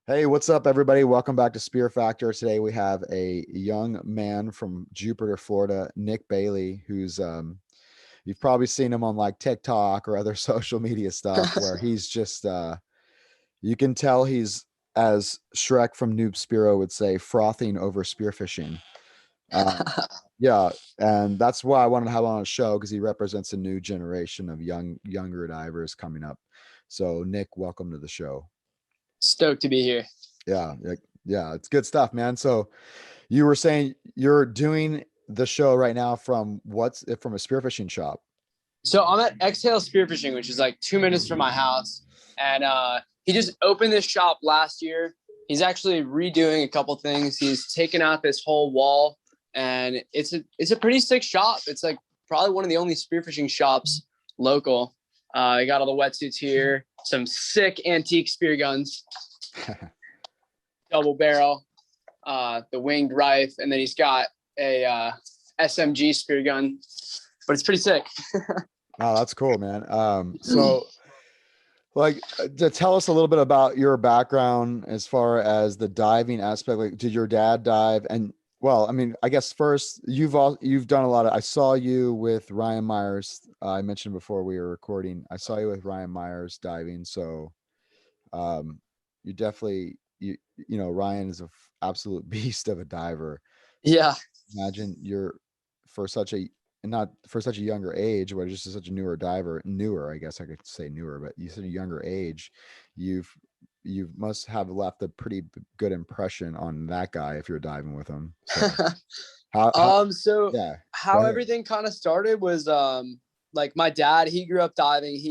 Hey, what's up, everybody? Welcome back to Spear Factor. Today we have a young man from Jupiter, Florida, Nick Bailey, who's you've probably seen him on like TikTok or other social media stuff where he's just you can tell he's, as Shrek from Noob Spearo would say, frothing over spearfishing. Um, yeah, and that's why I wanted to have him on a show because he represents a new generation of younger divers coming up. So, Nick, welcome to the show. Stoked to be here. Yeah, it's good stuff, man. So you were saying you're doing the show right now from what's it from a spearfishing shop? So I'm at Exhale Spearfishing, which is like 2 minutes from my house. And he just opened this shop last year. He's actually redoing a couple things. He's taken out this whole wall, and it's a pretty sick shop. It's like probably one of the only spearfishing shops local. He got all the wetsuits here, some sick antique spear guns, double barrel, the winged rife, and then he's got a SMG spear gun. But it's pretty sick. Oh, that's cool, man. So like to tell us a little bit about your background as far as the diving aspect. Like, did your dad dive? And well, I mean, I guess first you've done a lot of. I saw you with Ryan Myers. I mentioned before we were recording. I saw you with Ryan Myers diving. So um, you definitely Ryan is a absolute beast of a diver. So Yeah. imagine you're for such a not for such a younger age, but just such a newer, I guess I could say newer, but you said a younger age, you've you must have left a pretty good impression on that guy if you're diving with him. So how So yeah, go how ahead. everything kind of started was like my dad, he grew up diving.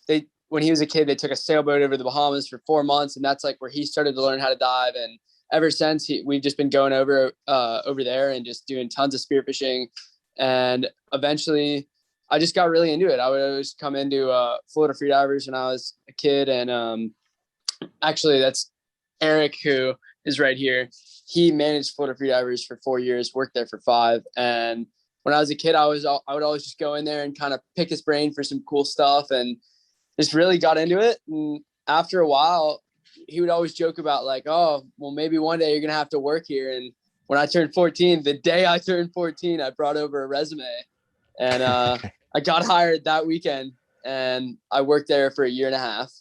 They when he was a kid, they took a sailboat over the Bahamas for 4 months, and that's like where he started to learn how to dive. And ever since, we've just been going over there and just doing tons of spearfishing. And eventually, I just got really into it. I would always come into Florida Freedivers when I was a kid, and actually, that's Eric, who is right here. He managed Florida Freedivers for 4 years, worked there for 5. And when I was a kid, I would always just go in there and kind of pick his brain for some cool stuff, and just really got into it. And after a while, he would always joke about like, oh, well, maybe one day you're gonna have to work here. And when I turned 14, the day I turned 14, I brought over a resume, and I got hired that weekend, and I worked there for a year and a half.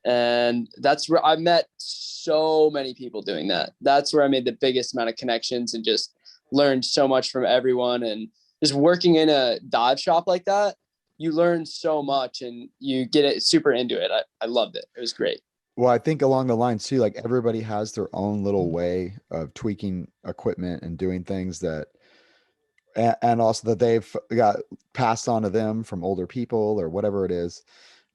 And that's where I met so many people doing that. That's where I made the biggest amount of connections and just learned so much from everyone. And just working in a dive shop like that, you learn so much and you get it super into it. I loved it. It was great. Well, I think along the lines too, like everybody has their own little way of tweaking equipment and doing things that and also that they've got passed on to them from older people or whatever it is.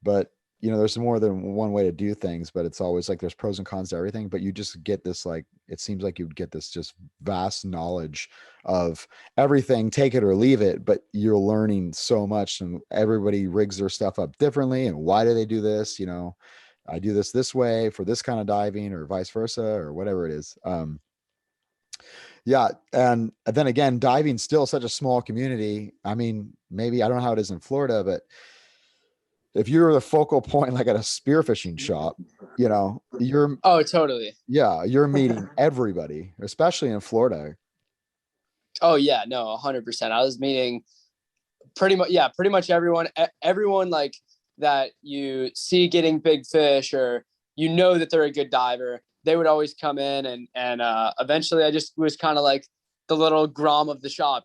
But there's more than one way to do things, but it's always like there's pros and cons to everything. But you just get this, like, it seems like you'd get this just vast knowledge of everything, take it or leave it, but you're learning so much, and everybody rigs their stuff up differently. And why do they do this? I do this way for this kind of diving, or vice versa, or whatever it is. Yeah, and then again, diving's still such a small community. I mean, maybe I don't know how it is in Florida, but if you're the focal point, like at a spearfishing shop, you're Oh, totally. yeah, you're meeting everybody, especially in Florida. Oh yeah, no, 100%. I was meeting pretty much everyone like that you see getting big fish, or that they're a good diver. They would always come in, and eventually I just was kind of like the little Grom of the shop.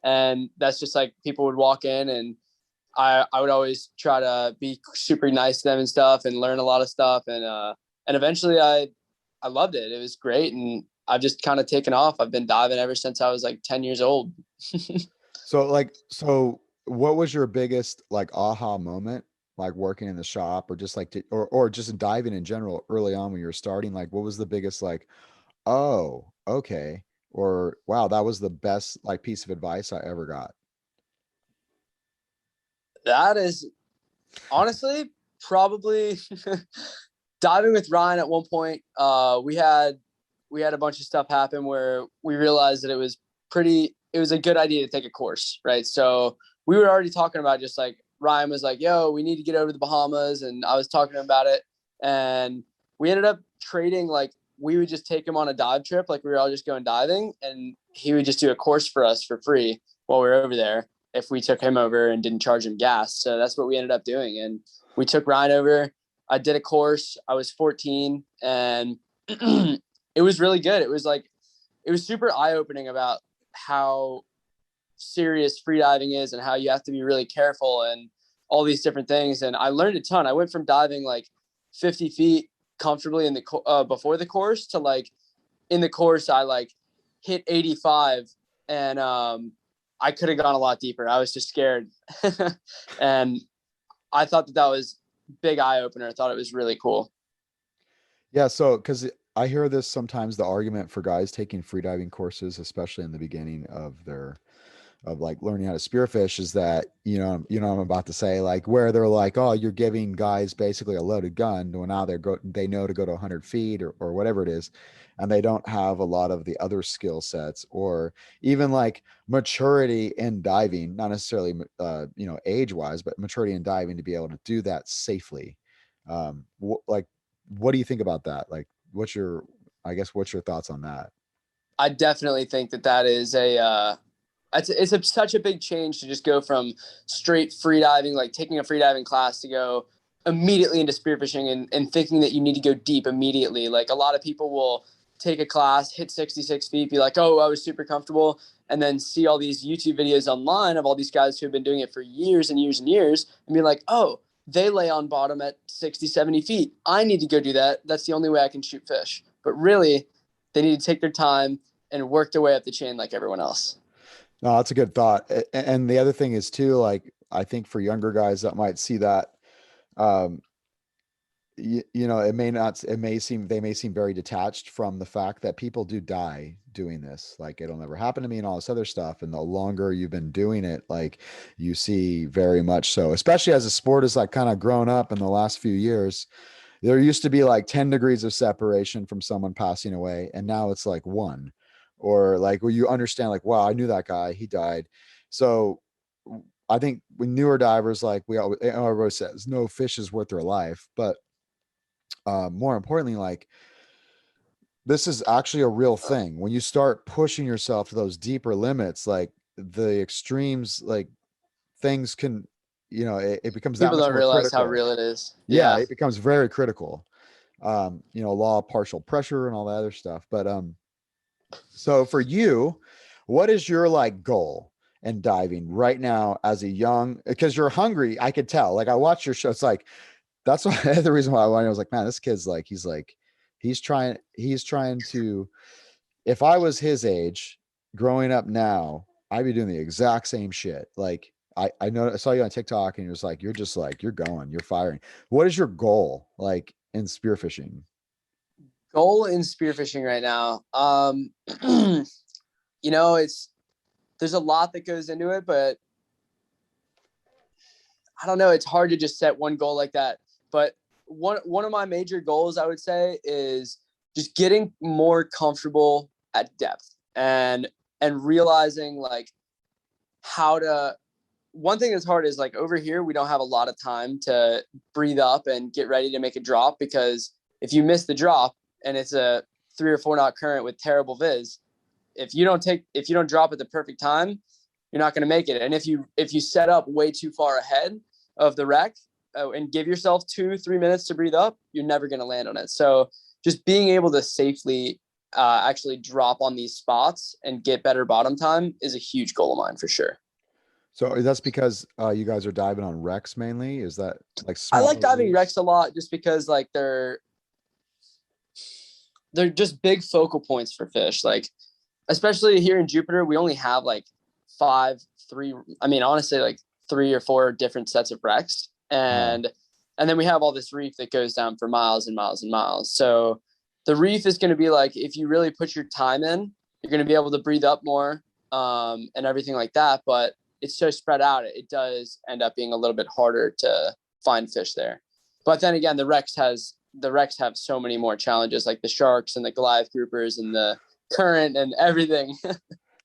And that's just like people would walk in, and I would always try to be super nice to them and stuff and learn a lot of stuff. And eventually I loved it. It was great. And I've just kind of taken off. I've been diving ever since I was like 10 years old. So what was your biggest like aha moment, like working in the shop, or just like or just diving in general early on when you were starting? Like, what was the biggest like, oh, okay, or wow, that was the best like piece of advice I ever got? That is honestly probably diving with Ryan at one point. We had a bunch of stuff happen where we realized that it was a good idea to take a course, right? So we were already talking about, just like Ryan was like, yo, we need to get over to the Bahamas. And I was talking to him about it. And we ended up trading, like we would just take him on a dive trip, like we were all just going diving, and he would just do a course for us for free while we were over there if we took him over and didn't charge him gas. So that's what we ended up doing. And we took Ryan over. I did a course. I was 14, and it was really good. It was super eye-opening about how serious freediving is and how you have to be really careful and all these different things. And I learned a ton. I went from diving like 50 feet comfortably in the before the course to like in the course I like hit 85, and I could have gone a lot deeper. I was just scared. And I thought that was big eye opener. I thought it was really cool. Yeah, so because I hear this sometimes, the argument for guys taking freediving courses, especially in the beginning of their of like learning how to spearfish, is that I'm about to say, like, where they're like, oh, you're giving guys basically a loaded gun when now they know to go to 100 feet or whatever it is, and they don't have a lot of the other skill sets or even like maturity in diving, not necessarily age wise, but maturity in diving to be able to do that safely. Like, what do you think about that? Like, what's your thoughts on that? I definitely think that is such a big change to just go from straight freediving, like taking a freediving class, to go immediately into spearfishing and thinking that you need to go deep immediately. Like a lot of people will take a class, hit 66 feet, be like, oh, I was super comfortable, and then see all these YouTube videos online of all these guys who have been doing it for years and years and years and be like, oh, they lay on bottom at 60, 70 feet. I need to go do that. That's the only way I can shoot fish. But really, they need to take their time and work their way up the chain like everyone else. No, that's a good thought. And the other thing is too, like, I think for younger guys that might see that, um, they may seem very detached from the fact that people do die doing this. Like, it'll never happen to me and all this other stuff. And the longer you've been doing it, like, you see very much so, especially as the sport has like kind of grown up in the last few years. There used to be like 10 degrees of separation from someone passing away, and now it's like one. Or like, where you understand, like, wow, I knew that guy, he died. So I think when newer divers, like everybody says, no fish is worth their life. But more importantly, like, this is actually a real thing. When you start pushing yourself to those deeper limits, like the extremes, like things can, it becomes that People much don't more realize how critical. real it is. Yeah, Yeah. it becomes very critical. Law of partial pressure and all that other stuff. But so for you, what is your like goal in diving right now as a young, because you're hungry, I could tell. Like, I watched your show. It's like, that's why the reason why I was like, man, this kid's like, he's trying to, if I was his age growing up now, I'd be doing the exact same shit. Like, I know I saw you on TikTok and you're just like, you're going, you're firing. What is your goal like in spearfishing? Goal in spearfishing right now. It's there's a lot that goes into it, but I don't know. It's hard to just set one goal like that. But one of my major goals, I would say, is just getting more comfortable at depth and realizing like how to. One thing that's hard is like over here we don't have a lot of time to breathe up and get ready to make a drop, because if you miss the drop and it's a 3 or 4 knot current with terrible viz, if you don't drop at the perfect time, you're not going to make it. And if you set up way too far ahead of the wreck, and give yourself 2-3 minutes to breathe up, you're never going to land on it. So just being able to safely actually drop on these spots and get better bottom time is a huge goal of mine for sure. So that's because you guys are diving on wrecks mainly. Is that like I like smaller diving reefs? wrecks a lot just because like they're just big focal points for fish. Like especially here in Jupiter, we only have like honestly, like 3 or 4 different sets of wrecks. Uh-huh. And then we have all this reef that goes down for miles and miles and miles. So the reef is going to be like, if you really put your time in, you're going to be able to breathe up more, and everything like that. But it's so spread out, it does end up being a little bit harder to find fish there. But then again, the wrecks have so many more challenges, like the sharks and the Goliath groupers and the current and everything.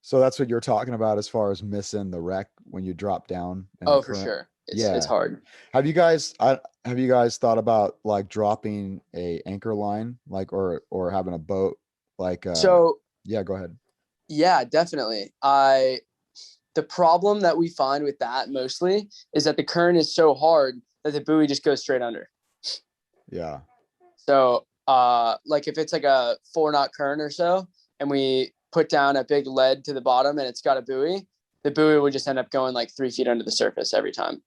So that's what you're talking about as far as missing the wreck when you drop down in the Oh, for current. sure. It's Yeah. hard. Have you guys thought about like dropping a anchor line, like, or having a boat, like, So yeah, go ahead. yeah, definitely. The problem that we find with that mostly is that the current is so hard that the buoy just goes straight under. Yeah. So like if it's like a 4 knot current or so, and we put down a big lead to the bottom and it's got a buoy, the buoy would just end up going like 3 feet under the surface every time.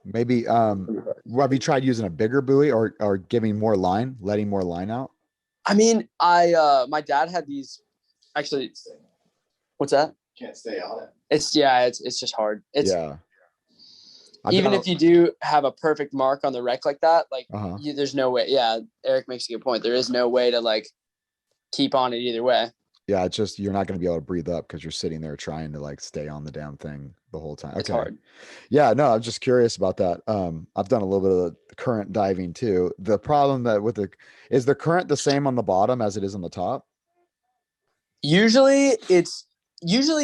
Maybe, have you tried using a bigger buoy or giving more line, letting more line out? I mean, my dad had these actually. What's that? Can't stay on it. It's just hard. It's Yeah. I've even done if you do have a perfect mark on the wreck like that, like uh-huh. there's no way. Yeah, Eric makes a good point. There is no way to like keep on it either way. Yeah, it's just you're not going to be able to breathe up because you're sitting there trying to like stay on the damn thing the whole time. It's Okay. hard. Yeah, no, I'm just curious about that. I've done a little bit of the current diving too. The problem that with the is the current the same on the bottom as it is on the top? Usually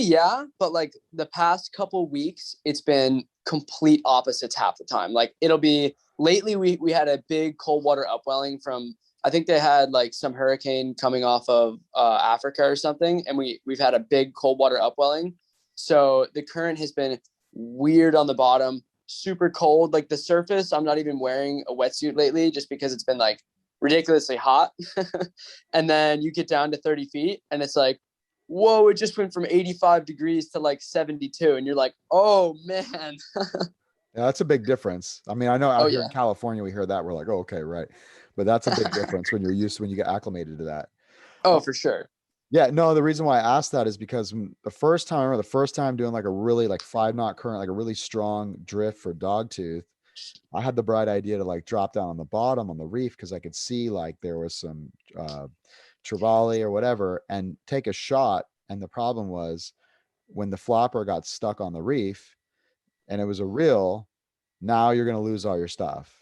yeah, but like the past couple weeks, it's been complete opposites half the time. Like it'll be lately we had a big cold water upwelling from I think they had like some hurricane coming off of Africa or something, and we've had a big cold water upwelling. So the current has been weird on the bottom, super cold. Like the surface, I'm not even wearing a wetsuit lately just because it's been like ridiculously hot. And then you get down to 30 feet and it's like, whoa, it just went from 85 degrees to like 72. And you're like, oh man. Yeah, that's a big difference. I mean, I know Oh out here in yeah. California we hear that we're like, oh, okay, right. But that's a big difference when you're used to when you get acclimated to that. Oh, for sure. Yeah, no, the reason why I asked that is because I remember the first time doing like a really like 5 knot current, like a really strong drift for dogtooth, I had the bright idea to like drop down on the bottom on the reef because I could see like there was some trevally or whatever and take a shot. And the problem was when the flopper got stuck on the reef and it was a reel, now you're going to lose all your stuff.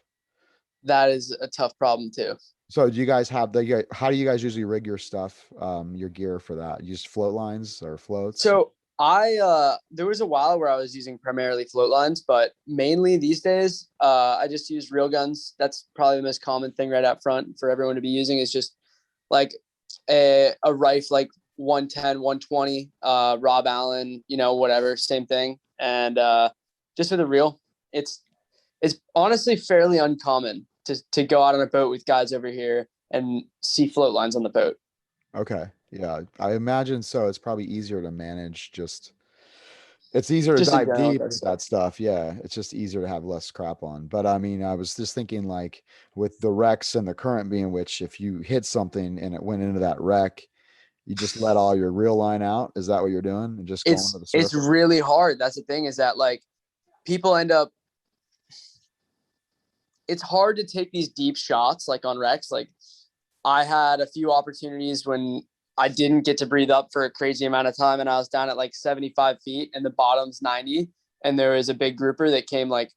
That is a tough problem too. So do you guys have how do you guys usually rig your stuff, your gear for that? You use float lines or floats? So there was a while where I was using primarily float lines, but mainly these days I just use reel guns. That's probably the most common thing right up front for everyone to be using is just like a Rife like 110, 120, Rob Allen, whatever, same thing. And just with a reel, it's honestly fairly uncommon to go out on a boat with guys over here and see float lines on the boat. Okay. Yeah, I imagine so. It's probably easier to manage it's easier to Just in dive general with deep that with that stuff. stuff. Yeah, it's just easier to have less crap on. But I mean, I was just thinking like with the wrecks and the current being which if you hit something and it went into that wreck, you just let all your reel line out. Is that what you're doing? And just going to the It's surface? really hard. That's the thing is that like people end up it's hard to take these deep shots like on wrecks. Like I had a few opportunities when I didn't get to breathe up for a crazy amount of time and I was down at like 75 feet and the bottom's 90. And there was a big grouper that came like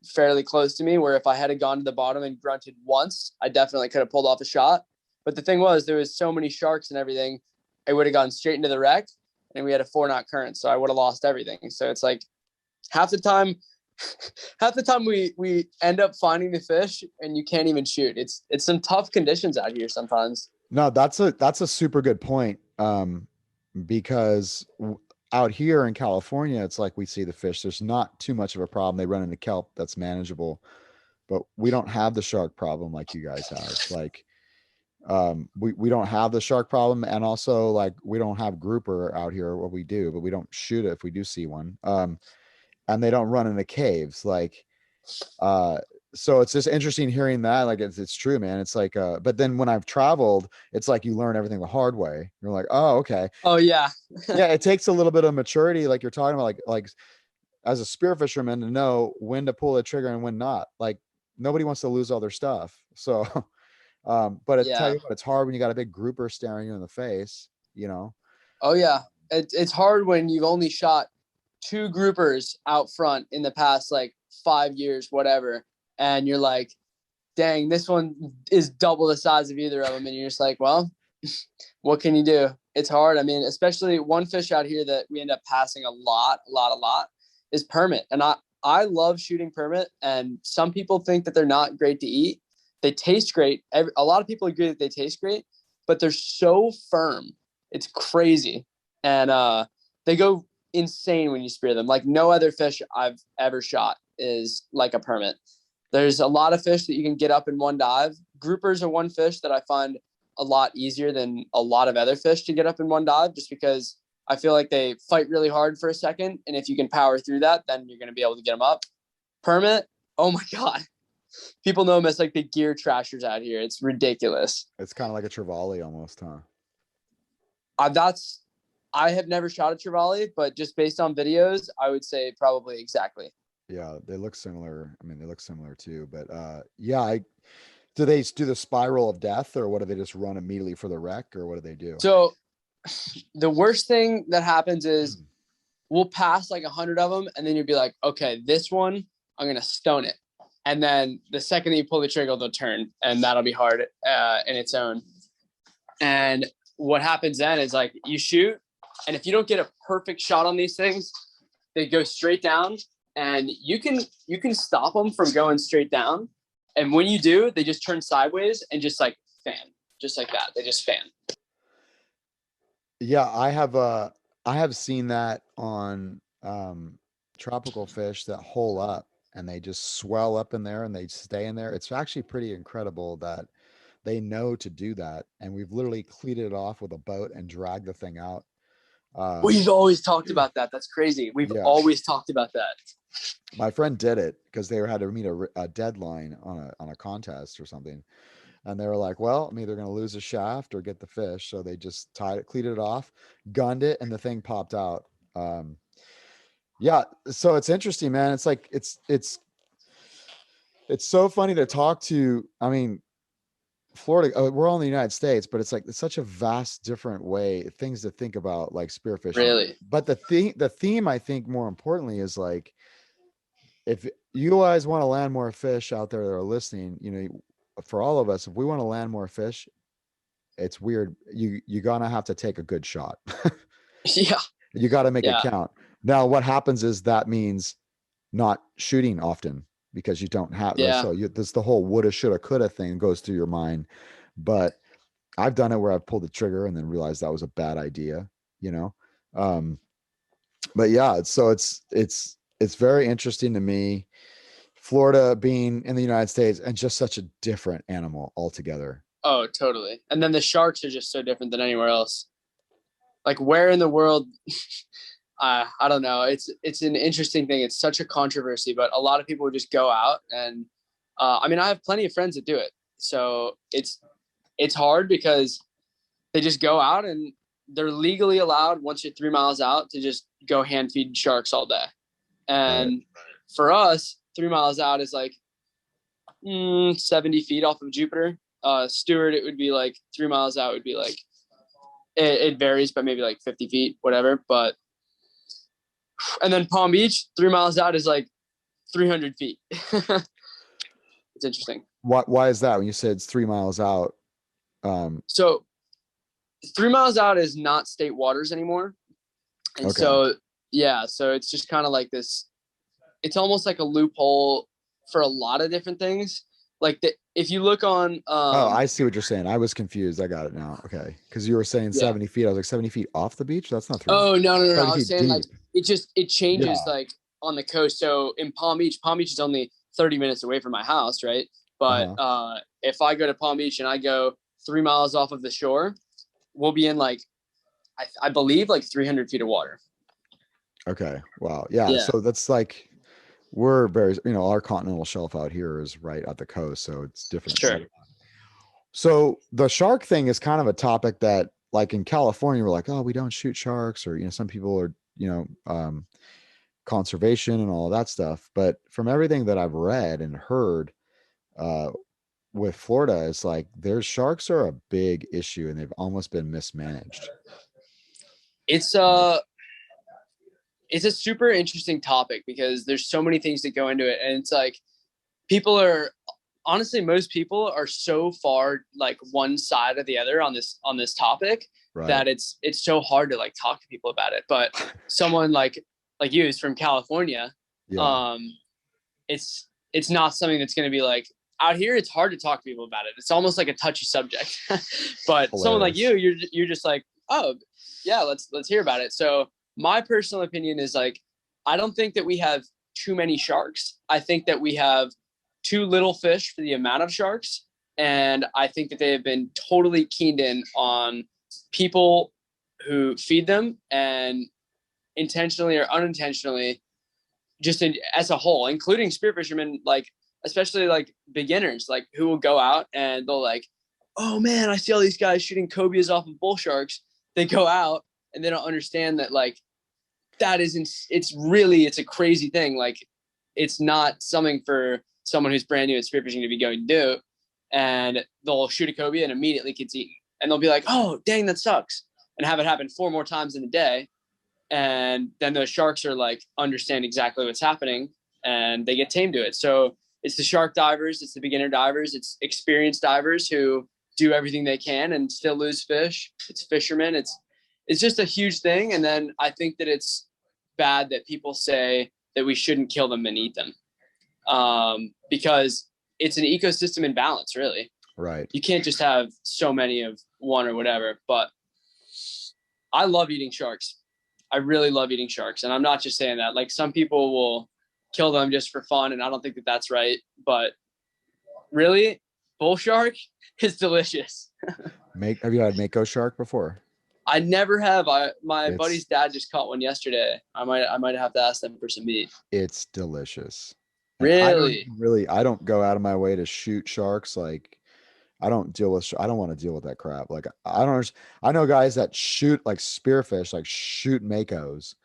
fairly close to me where if I had gone to the bottom and grunted once, I definitely could have pulled off a shot. But the thing was there was so many sharks and everything, it would have gone straight into the wreck and we had a 4 knot current. So I would have lost everything. So it's like half the time we end up finding the fish and you can't even shoot. It's some tough conditions out here sometimes. No, that's a super good point. Because out here in California, it's like we see the fish. There's not too much of a problem. They run into kelp that's manageable, but we don't have the shark problem like you guys have. Like, we don't have the shark problem, and also like we don't have grouper out here. What we do, but we don't shoot it if we do see one. And they don't run into caves. Like, uh, so it's just interesting hearing that. Like, it's true, man. It's like, but then when I've traveled, it's like you learn everything the hard way. You're like, oh, okay. Oh yeah. Yeah, it takes a little bit of maturity, like you're talking about, like as a spear fisherman to know when to pull the trigger and when not. Like nobody wants to lose all their stuff. So, but I tell Yeah. you what, it's hard when you got a big grouper staring you in the face, you know? Oh yeah. It's hard when you've only shot 2 groupers out front in the past like 5 years, whatever, and you're like, dang, this one is double the size of either of them, and you're just like, well, what can you do? It's hard. I mean, especially one fish out here that we end up passing a lot is permit. And I love shooting permit, and some people think that they're not great to eat. They taste great. A lot of people agree that they taste great, but they're so firm. It's crazy. And they go insane when you spear them. Like no other fish I've ever shot is like a permit. There's a lot of fish that you can get up in one dive. Groupers are one fish that I find a lot easier than a lot of other fish to get up in one dive, just because I feel like they fight really hard for a second. And if you can power through that, then you're going to be able to get them up. Permit, oh my God. People know them as like the gear trashers out here. It's ridiculous. It's kind of like a trevally almost, huh? I have never shot a trevally, but just based on videos, I would say probably exactly. Yeah, they look similar. I mean, they look similar too, but yeah, do they do the spiral of death, or what, do they just run immediately for the wreck, or what do they do? So the worst thing that happens is we'll pass like 100 of them, and then you'll be like, okay, this one, I'm going to stone it. And then the second that you pull the trigger, they'll turn, and that'll be hard in its own. And what happens then is like you shoot, and if you don't get a perfect shot on these things, they go straight down, and you can stop them from going straight down. And when you do, they just turn sideways and just like fan, just like that. They just fan. Yeah, I have seen that on tropical fish that hole up and they just swell up in there and they stay in there. It's actually pretty incredible that they know to do that. And we've literally cleated it off with a boat and dragged the thing out. We've always talked about that. That's crazy. We've always talked about that. My friend did it because they had to meet a deadline on a contest or something. And they were like, well, I'm either going to lose a shaft or get the fish. So they just cleated it off, gunned it, and the thing popped out. Yeah. So it's interesting, man. It's like, it's so funny to talk to. I mean, Florida, we're all in the United States, but it's like, it's such a vast, different way, things to think about, like spearfishing. Really? But the theme, I think more importantly is like, if you guys want to land more fish out there that are listening, you know, for all of us, if we want to land more fish, it's weird. You're gonna have to take a good shot. Yeah. You got to make it count. Now, what happens is that means not shooting often because you don't have. Yeah. So there's the whole woulda, shoulda, coulda thing goes through your mind. But I've done it where I've pulled the trigger and then realized that was a bad idea. You know. But yeah, so it's very interesting to me. Florida being in the United States and just such a different animal altogether. Oh, totally. And then the sharks are just so different than anywhere else. Like where in the world, I don't know. It's an interesting thing. It's such a controversy, but a lot of people would just go out and, I mean, I have plenty of friends that do it. So it's hard because they just go out and they're legally allowed once you're 3 miles out to just go hand feed sharks all day. And for us, 3 miles out is like 70 feet off of Jupiter. Stewart, it would be like 3 miles out would be like, it varies, but maybe like 50 feet, whatever. But, and then Palm Beach, 3 miles out is like 300 feet. It's interesting. Why is that? When you said it's 3 miles out? So 3 miles out is not state waters anymore. And so, yeah, so it's just kind of like this, it's almost like a loophole for a lot of different things. Like if you look on, I see what you're saying. I was confused. I got it now. Okay. Cause you were saying 70 feet. I was like 70 feet off the beach. That's not 3 Oh, no. I was saying deep. like, it changes like on the coast. So in Palm Beach is only 30 minutes away from my house. Right. But, if I go to Palm Beach and I go 3 miles off of the shore, we'll be in like, I believe like 300 feet of water. Okay. Wow. Yeah. So that's like, we're very, our continental shelf out here is right at the coast. So it's different. Sure. So the shark thing is kind of a topic that like in California, we're like, oh, we don't shoot sharks, or, some people are, conservation and all of that stuff. But from everything that I've read and heard, with Florida, it's like their sharks are a big issue and they've almost been mismanaged. It's a super interesting topic because there's so many things that go into it. And it's like, most people are so far like one side or the other on this topic, right, that it's so hard to like talk to people about it. But someone like you is from California. Yeah. Um, it's not something that's going to be like out here. It's hard to talk to people about it. It's almost like a touchy subject. But someone like Hilarious. you, you're just like, oh yeah, let's hear about it. So my personal opinion is like, I don't think that we have too many sharks. I think that we have too little fish for the amount of sharks, and I think that they have been totally keened in on people who feed them and intentionally or unintentionally just as a whole, including spear fishermen, like especially like beginners, like who will go out and they'll like, oh man, I see all these guys shooting cobias off of bull sharks. They go out and they don't understand that like that isn't. It's a crazy thing. Like it's not something for someone who's brand new at spearfishing to be going to do. And they'll shoot a cobia and immediately gets eaten. And they'll be like, oh dang, that sucks, and have it happen 4 more times in a day, and then those sharks are like understand exactly what's happening and they get tamed to it. So it's the shark divers, it's the beginner divers, it's experienced divers who do everything they can and still lose fish. It's fishermen. It's just a huge thing. And then I think that it's bad that people say that we shouldn't kill them and eat them, because it's an ecosystem imbalance, really. Right. You can't just have so many of one or whatever. But I love eating sharks. I really love eating sharks. And I'm not just saying that. Like some people will kill them just for fun, and I don't think that that's right. But really, bull shark is delicious. Have you had mako shark before? I never have. My buddy's It's dad just caught one yesterday. I might have to ask them for some meat. it's delicious. And Really? I don't go out of my way to shoot sharks. Like I don't deal with I don't want to deal with that crap. Like I don't I know guys that shoot like spearfish, like shoot makos.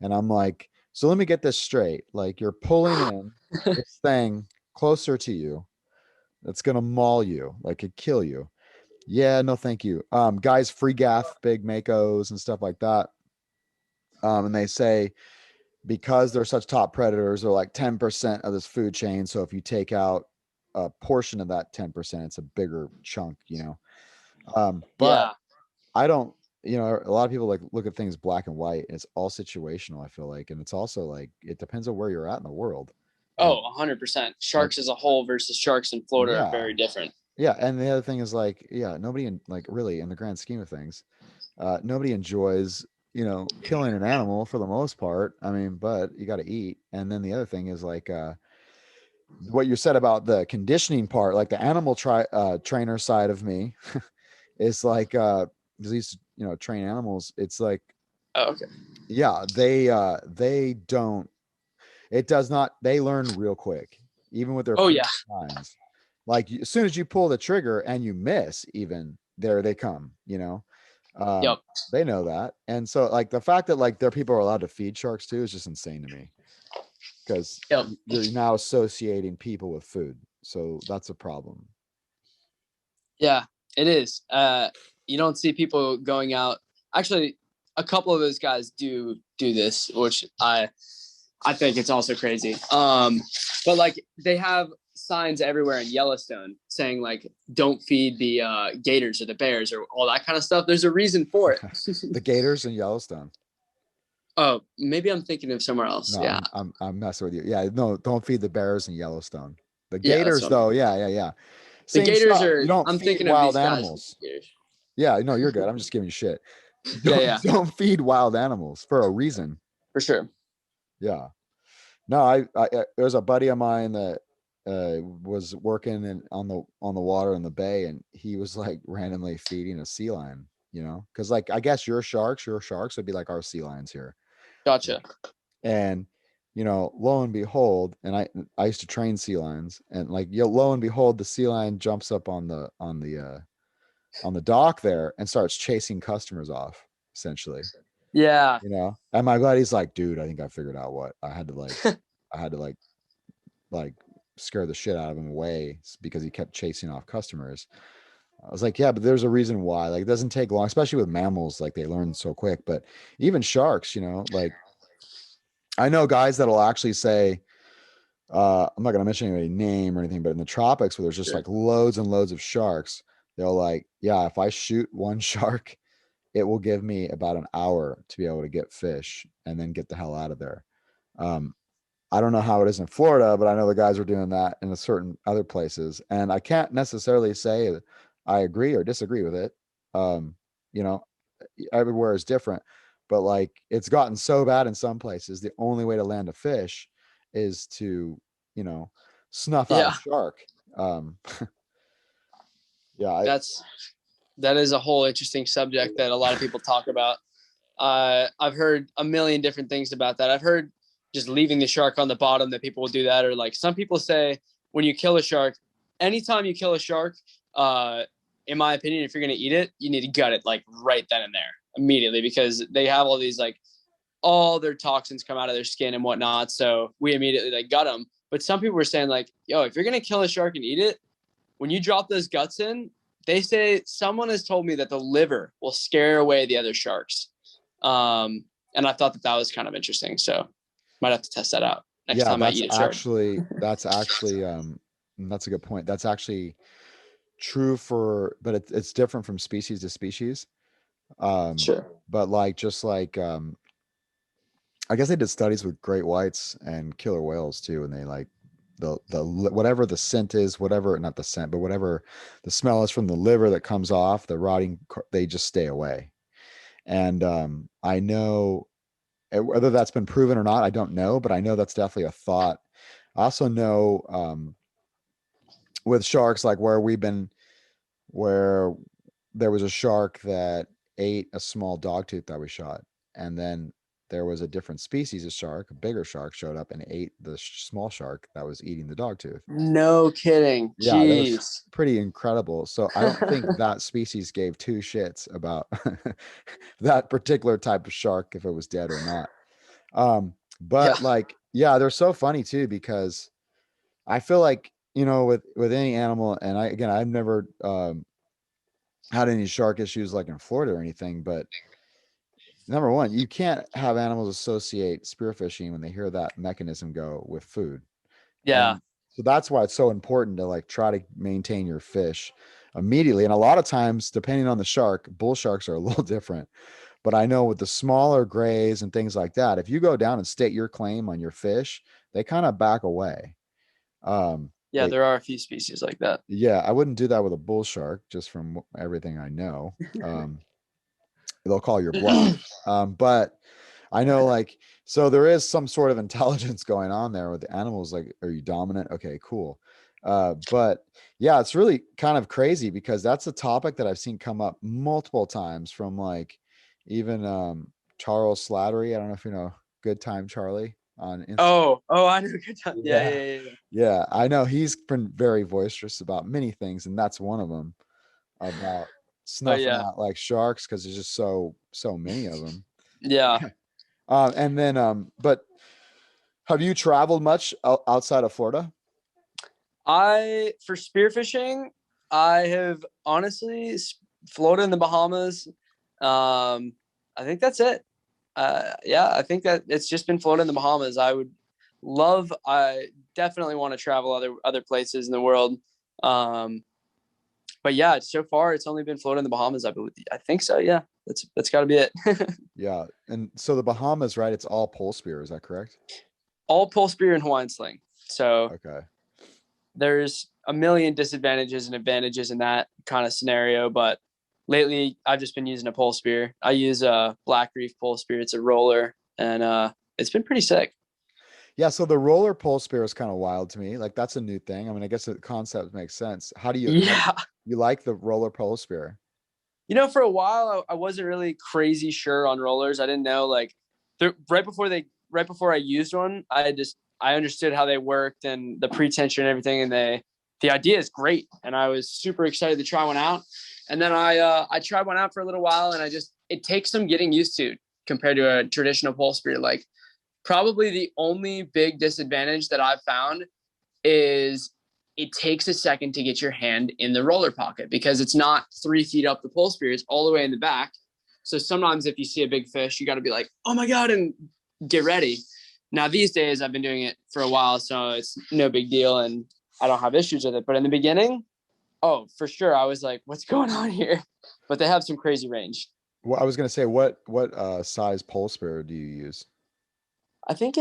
And I'm like, so let me get this straight. Like you're pulling in this thing closer to you that's gonna maul you, like it kill you. Yeah, no, thank you. Guys free gaff big makos and stuff like that. And they say because they're such top predators, they're like 10% of this food chain. So if you take out a portion of that 10%, it's a bigger chunk, you know. But Yeah. I don't, you know, a lot of people like look at things black and white. And it's all situational, I feel like. And it's also like it depends on where you're at in the world. And Oh, 100%. like, Sharks as a whole versus sharks in Florida are yeah. very different. Yeah. And the other thing is like, yeah, nobody in like really in the grand scheme of things, nobody enjoys, you know, killing an animal for the most part. I mean, but you got to eat. And then the other thing is like, what you said about the conditioning part, like the animal trainer side of me is like, because these, you know, train animals, it's like, Oh, okay. yeah, they don't, it does not, they learn real quick, even with their Oh first yeah. times. Like as soon as you pull the trigger and you miss, even there they come, you know. Um, Yep. they know that. And so like the fact that like there people are allowed to feed sharks too is just insane to me because Yep. you're now associating people with food. So that's a problem. Yeah, it is. You don't see people going out. Actually, a couple of those guys do this, which I think it's also crazy. But like they have signs everywhere in Yellowstone saying like don't feed the gators or the bears or all that kind of stuff. There's a reason for it. The gators in Yellowstone. Oh, maybe I'm thinking of somewhere else. No, Yeah. I'm messing with you. Yeah, no, don't feed the bears in Yellowstone. The Yeah, that's gators what I'm though, thinking. yeah. The Same gators stuff. are You don't I'm feed thinking of wild these guys. animals. Gators. Yeah, no, you're good. I'm just giving you shit. Yeah, Don't yeah, don't feed wild animals for a reason. for sure. Yeah. No, there's a buddy of mine that was working on the water in the bay, and he was like randomly feeding a sea lion, you know, because like I guess your sharks would be like our sea lions here, Gotcha. and you know, lo and behold, and I used to train sea lions, and like lo and behold, the sea lion jumps up on the dock there and starts chasing customers off, essentially. Yeah. You know, and my buddy's like, dude, I think I figured out what I had to like scare the shit out of him away because he kept chasing off customers. I was like, yeah, but there's a reason why. Like, it doesn't take long, especially with mammals. Like, they learn so quick. But even sharks, you know, like I know guys that'll actually say, I'm not gonna mention any name or anything, but in the tropics where there's just Sure. like loads and loads of sharks, they'll like, yeah, if I shoot one shark, it will give me about an hour to be able to get fish and then get the hell out of there. Um, I don't know how it is in Florida, but I know the guys are doing that in a certain other places. And I can't necessarily say that I agree or disagree with it. Um, you know, everywhere is different, but like it's gotten so bad in some places, the only way to land a fish is to, you know, snuff out a Yeah, shark. Um, yeah, that's that is a whole interesting subject that a lot of people talk about. I've heard a million different things about that. I've heard just leaving the shark on the bottom that people will do that, or like some people say when you kill a shark, anytime you kill a shark, uh, in my opinion, if you're gonna eat it, you need to gut it like right then and there immediately because they have all these like all their toxins come out of their skin and whatnot. So we immediately like gut them. But some people were saying like, yo, if you're gonna kill a shark and eat it, when you drop those guts in, they say someone has told me that the liver will scare away the other sharks. And I thought that that was kind of interesting. So might have to test that out next yeah, time I eat a shark. that's a good point. That's actually true for, but it's different from species to species. Um, Sure. but like, just like, I guess they did studies with great whites and killer whales too, and they like whatever the scent is, whatever, not the scent, but whatever the smell is from the liver that comes off the rotting, they just stay away. And I know whether that's been proven or not, I don't know, but I know that's definitely a thought. I also know with sharks, like where there was a shark that ate a small dog tooth that we shot, and then there was a different species of shark, a bigger shark, showed up and ate the small shark that was eating the dog tooth. No kidding. Yeah, that was Jeez. pretty incredible. So I don't think that species gave two shits about that particular type of shark if it was dead or not. Yeah. But like, yeah, they're so funny too because I feel like, with any animal, and I've never had any shark issues like in Florida or anything, but number one, you can't have animals associate spearfishing when they hear that mechanism go with food. Yeah. And so that's why it's so important to like try to maintain your fish immediately. And a lot of times, depending on the shark, bull sharks are a little different. But I know with the smaller grays and things like that, if you go down and state your claim on your fish, they kind of back away. Yeah. They, There are a few species like that. yeah, I wouldn't do that with a bull shark, just from everything I know. They'll call your bluff. But I know, like, so there is some sort of intelligence going on there with the animals. Like, are you dominant? Okay, cool. But yeah, it's really kind of crazy because that's a topic that I've seen come up multiple times from like even Charles Slattery. I don't know if you know Good Time Charlie on Instagram. Oh, I know. Good time. Yeah. Yeah. Yeah. Yeah. Yeah. Yeah, I know he's been very boisterous about many things, and that's one of them, about Oh, snuffing yeah. out like sharks because there's just so many of them. Yeah. And then, but have you traveled much outside of Florida? For spearfishing, I have honestly floated in the Bahamas. I think that's it. Yeah, I think that it's just been floating in the Bahamas. I definitely want to travel other places in the world. Um, but yeah, so far it's only been floating in the Bahamas. I believe. I think so. Yeah, that's got to be it. Yeah, and so the Bahamas, right? It's all pole spear, is that correct? All pole spear and Hawaiian sling. So Okay. there's a million disadvantages and advantages in that kind of scenario. But lately, I've just been using a pole spear. I use a Black Reef pole spear. It's a roller, and it's been pretty sick. Yeah, so the roller pole spear is kind of wild to me. Like that's a new thing. I mean, I guess the concept makes sense. How do Yeah, you like the roller pole spear? for a while I wasn't really crazy sure on rollers. I didn't know like right before I used one, I understood how they worked and the pretension and everything, and the idea is great, and I was super excited to try one out. And then I tried one out for a little while, and it takes some getting used to compared to a traditional pole spear. Like probably the only big disadvantage that I've found is it takes a second to get your hand in the roller pocket because it's not 3 feet up the pole spear, it's all the way in the back. So sometimes if you see a big fish, you got to be like, oh my God, and get ready. Now, these days, I've been doing it for a while, so it's no big deal and I don't have issues with it. But in the beginning, oh, for sure, I was like, what's going on here? But they have some crazy range. Well, I was gonna say, what size pole spear do you use? I think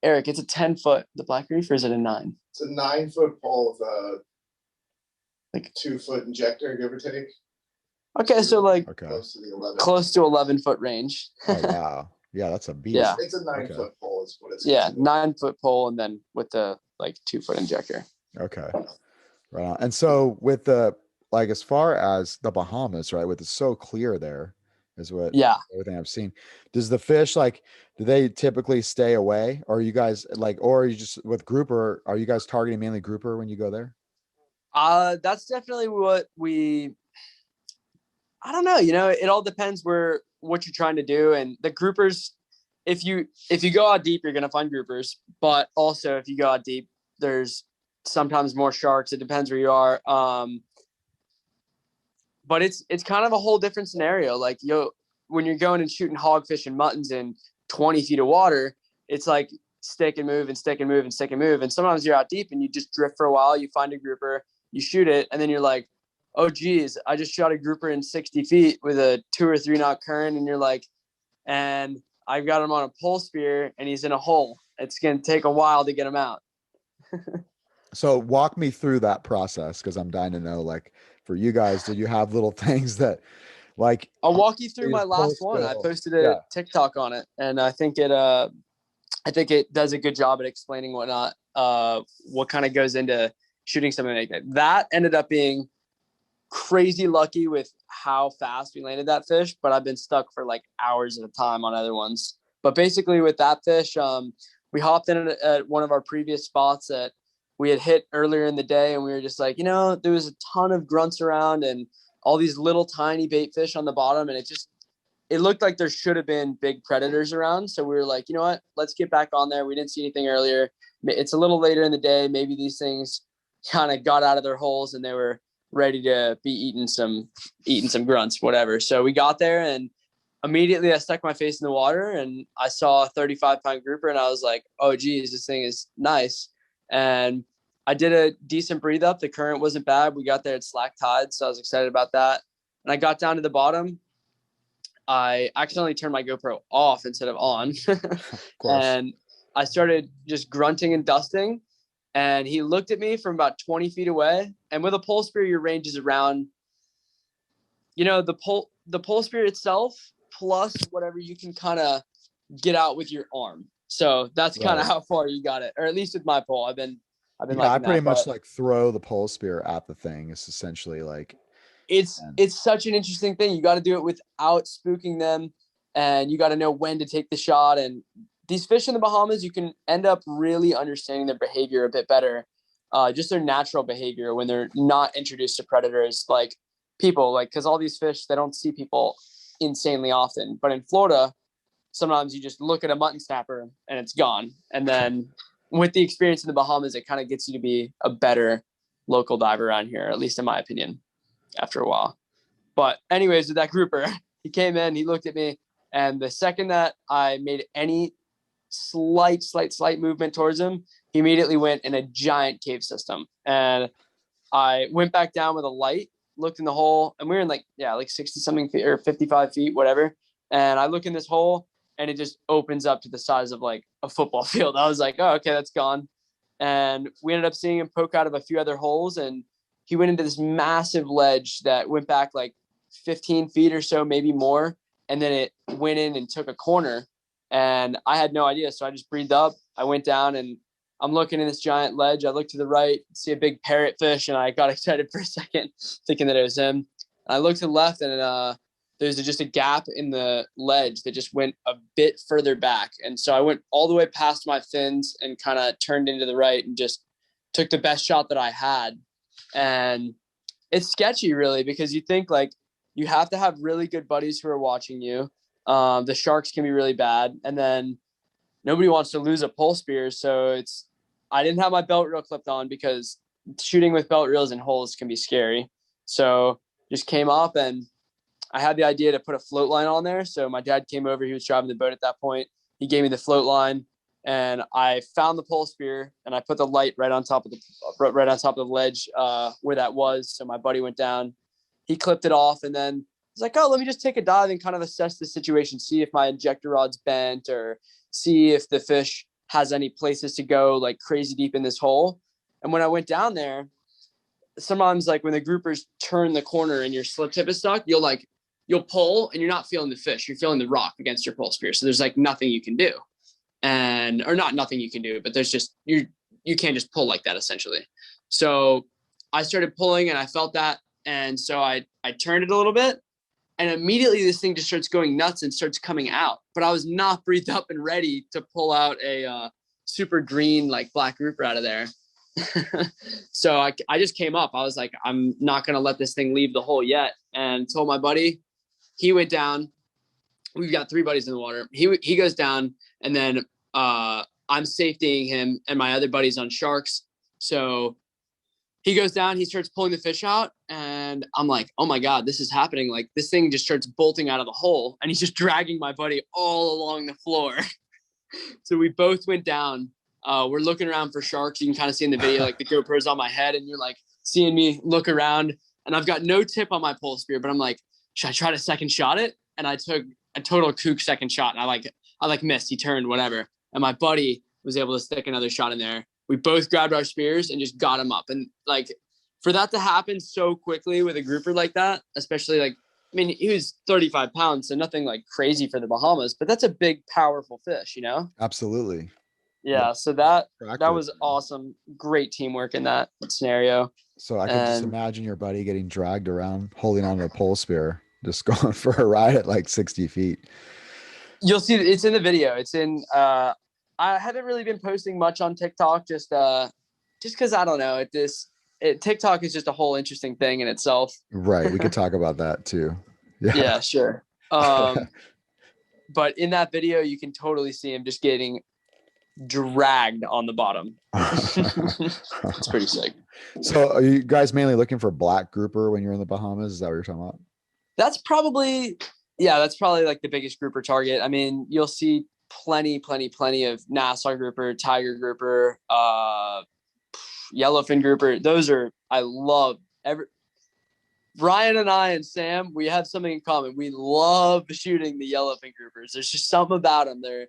Eric, it's a 10-foot, the Black Reef, or is it a 9? It's a 9-foot pole with a Like 2-foot injector, give or take. Okay, so like Okay. Close to the 11. 11-foot range. Oh wow. Yeah, that's a beast. Yeah. It's a 9-foot pole is what it's Yeah, considered. 9-foot pole, and then with the like 2-foot injector. Okay. Right on. And so with the like as far as the Bahamas, right, with it's so clear there is what Yeah. everything I've seen. Does the fish like do they typically stay away? Or are you guys like or are you just with grouper, are you guys targeting mainly grouper when you go there? That's definitely what I don't know, it all depends what you're trying to do. And the groupers, if you go out deep, you're gonna find groupers. But also if you go out deep, there's sometimes more sharks. It depends where you are. But it's kind of a whole different scenario. Like when you're going and shooting hogfish and muttons in 20 feet of water, it's like stick and move and stick and move and stick and move. And sometimes you're out deep and you just drift for a while. You find a grouper, you shoot it, and then you're like, oh geez, I just shot a grouper in 60 feet with a 2 or 3 knot current. And you're like, and I've got him on a pole spear and he's in a hole. It's going to take a while to get him out. So walk me through that process because I'm dying to know, like for you guys, did you have little things that like I'll walk you through you my last post one. I a- posted a yeah. TikTok on it, and I think it does a good job at explaining what kind of goes into shooting something like that. That ended up being crazy lucky with how fast we landed that fish, but I've been stuck for like hours at a time on other ones. But basically with that fish, we hopped in at one of our previous spots that we had hit earlier in the day, and we were just like, there was a ton of grunts around and all these little tiny bait fish on the bottom, and it looked like there should have been big predators around. So we were like, you know what, let's get back on there. We didn't see anything earlier. It's a little later in the day. Maybe these things kind of got out of their holes and they were ready to be eating some grunts, whatever. So we got there, and immediately I stuck my face in the water and I saw a 35-pound grouper, and I was like, oh geez, this thing is nice. And I did a decent breathe up. The current wasn't bad. We got there at slack tide, so I was excited about that. And I got down to the bottom. I accidentally turned my GoPro off instead of on. And I started just grunting and dusting. And he looked at me from about 20 feet away. And with a pole spear, your range is around, the pole spear itself plus whatever you can kind of get out with your arm. So that's kind of how far you got it, or at least with my pole. I've been I pretty much like throw the pole spear at the thing. It's essentially like it's such an interesting thing. You got to do it without spooking them, and you got to know when to take the shot. And these fish in the Bahamas, you can end up really understanding their behavior a bit better, just their natural behavior when they're not introduced to predators like people. Like, because all these fish, they don't see people insanely often. But in Florida, sometimes you just look at a mutton snapper and it's gone. And then with the experience in the Bahamas, it kind of gets you to be a better local diver around here, at least in my opinion, after a while. But anyways, with that grouper, he came in, he looked at me, and the second that I made any slight movement towards him, he immediately went in a giant cave system. And I went back down with a light, looked in the hole, and we were in like 60 something feet or 55 feet, whatever. And I look in this hole, and it just opens up to the size of like a football field. I was like, oh, okay, that's gone. And we ended up seeing him poke out of a few other holes, and he went into this massive ledge that went back like 15 feet or so, maybe more. And then it went in and took a corner, and I had no idea. So I just breathed up. I went down, and I'm looking in this giant ledge. I look to the right, see a big parrotfish, and I got excited for a second, thinking that it was him. And I looked to the left, and there's just a gap in the ledge that just went a bit further back. And so I went all the way past my fins and kind of turned into the right and just took the best shot that I had. And it's sketchy, really, because you think like you have to have really good buddies who are watching you. The sharks can be really bad. And then nobody wants to lose a pole spear. So I didn't have my belt reel clipped on because shooting with belt reels in holes can be scary. So just came up, and I had the idea to put a float line on there. So my dad came over. He was driving the boat at that point. He gave me the float line, and I found the pole spear, and I put the light right on top of the ledge where that was. So my buddy went down. He clipped it off, and then he's like, oh, let me just take a dive and kind of assess the situation, see if my injector rod's bent or see if the fish has any places to go like crazy deep in this hole. And when I went down there, sometimes like when the groupers turn the corner and your slip tip is stuck, you'll pull and you're not feeling the fish. You're feeling the rock against your pole spear. So there's like nothing you can do. Or not nothing you can do, but there's just, you can't just pull like that essentially. So I started pulling and I felt that. And so I turned it a little bit and immediately this thing just starts going nuts and starts coming out. But I was not breathed up and ready to pull out a super green, like black grouper out of there. So I just came up. I was like, I'm not going to let this thing leave the hole yet. And told my buddy, he went down. We've got 3 buddies in the water. He goes down and then I'm safetying him and my other buddies on sharks. So he goes down, he starts pulling the fish out and I'm like, oh my God, this is happening. Like this thing just starts bolting out of the hole and he's just dragging my buddy all along the floor. So we both went down. We're looking around for sharks. You can kind of see in the video, like the GoPro's on my head and you're like seeing me look around and I've got no tip on my pole spear, but I'm like, should I try to second shot it? And I took a total kook second shot and I missed, he turned, whatever. And my buddy was able to stick another shot in there. We both grabbed our spears and just got him up. And like, for that to happen so quickly with a grouper like that, especially like, I mean, he was 35 pounds, so nothing like crazy for the Bahamas, but that's a big, powerful fish, you know? Absolutely. Yeah. So that was awesome. Great teamwork in that scenario. So I can just imagine your buddy getting dragged around, holding onto a pole spear, just going for a ride at like 60 feet. You'll see it's in the video. It's in, I haven't really been posting much on TikTok, just because I don't know. TikTok is just a whole interesting thing in itself. Right. We could talk about that too. Yeah, sure. But in that video, you can totally see him just getting dragged on the bottom. It's pretty sick. So are you guys mainly looking for black grouper when you're in the Bahamas? Is that what you're talking about? That's probably like the biggest grouper target. I mean, you'll see plenty of Nassau grouper, tiger grouper, yellowfin grouper. Those are, I love Ryan and I and Sam, we have something in common. We love shooting the yellowfin groupers. There's just something about them. They're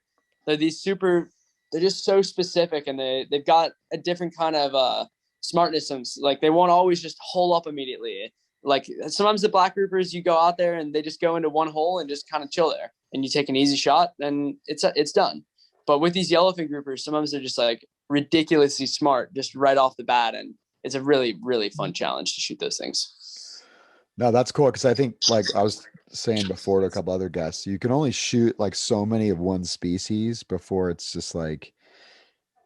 just so specific and they've got a different kind of smartness. Like they won't always just hole up immediately. Like sometimes the black groupers, you go out there and they just go into one hole and just kind of chill there and you take an easy shot and it's done. But with these yellowfin groupers, sometimes they're just like ridiculously smart just right off the bat. And it's a really, really fun challenge to shoot those things. No, that's cool. Cause I think like I was saying before to a couple other guests, you can only shoot like so many of one species before it's just like,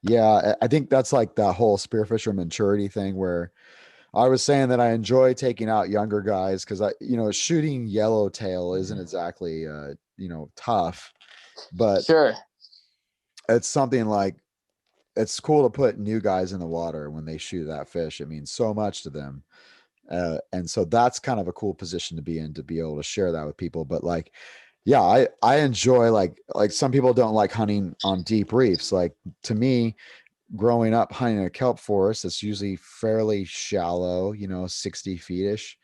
yeah, I think that's like the whole spearfisher maturity thing where I was saying that I enjoy taking out younger guys because shooting yellowtail isn't exactly, tough, but sure, it's something like it's cool to put new guys in the water when they shoot that fish. It means so much to them. And so that's kind of a cool position to be in, to be able to share that with people. But like, yeah, I enjoy like some people don't like hunting on deep reefs. Like to me, growing up hunting a kelp forest, it's usually fairly shallow, 60 feet-ish.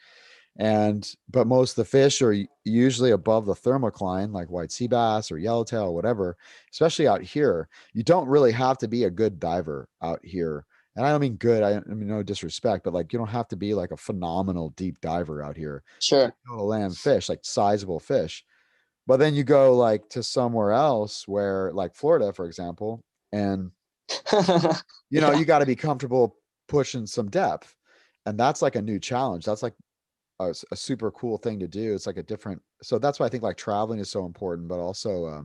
But most of the fish are usually above the thermocline, like white sea bass or yellowtail or whatever, especially out here. You don't really have to be a good diver out here. And I don't mean good, I mean, no disrespect, but like, you don't have to be like a phenomenal deep diver out here. Sure. To land fish, like sizable fish. But then you go like to somewhere else where like Florida, for example, and you got to be comfortable pushing some depth. And that's like a new challenge. That's like a super cool thing to do. It's like so that's why I think like traveling is so important, but also,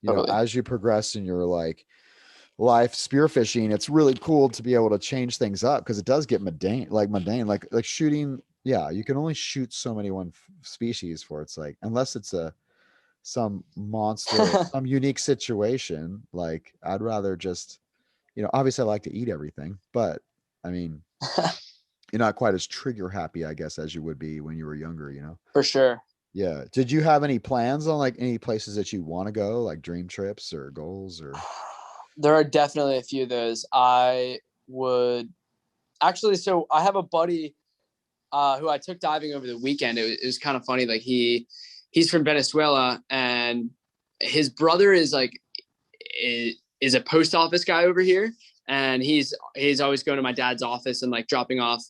Totally. as you progress in your like life spearfishing, it's really cool to be able to change things up because it does get mundane, like shooting. Yeah. You can only shoot so many one species for, it's like, unless it's some monster, some unique situation. Like I'd rather just, obviously I like to eat everything, but I mean, you're not quite as trigger happy, I guess, as you would be when you were younger, For sure. Yeah. Did you have any plans on like any places that you want to go, like dream trips or goals or? There are definitely a few of those. I would actually, so I have a buddy who I took diving over the weekend. It was kind of funny. Like he's from Venezuela and his brother is is a post office guy over here, and he's always going to my dad's office and like dropping off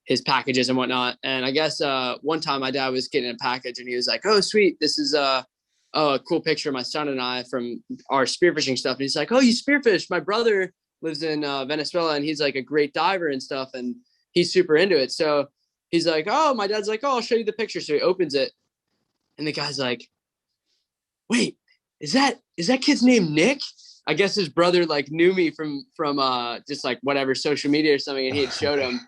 his packages and whatnot. And I guess one time my dad was getting a package and he was like, "Oh, sweet, this is a cool picture of my son and I from our spearfishing stuff." And he's like, "Oh, you spearfish? My brother lives in Venezuela and he's like a great diver and stuff, and he's super into it." So he's like, "Oh," my dad's like, "Oh, I'll show you the picture." So he opens it, and the guy's like, "Wait, is that kid's name Nick?" I guess his brother like knew me from just like whatever social media or something, and he had showed him.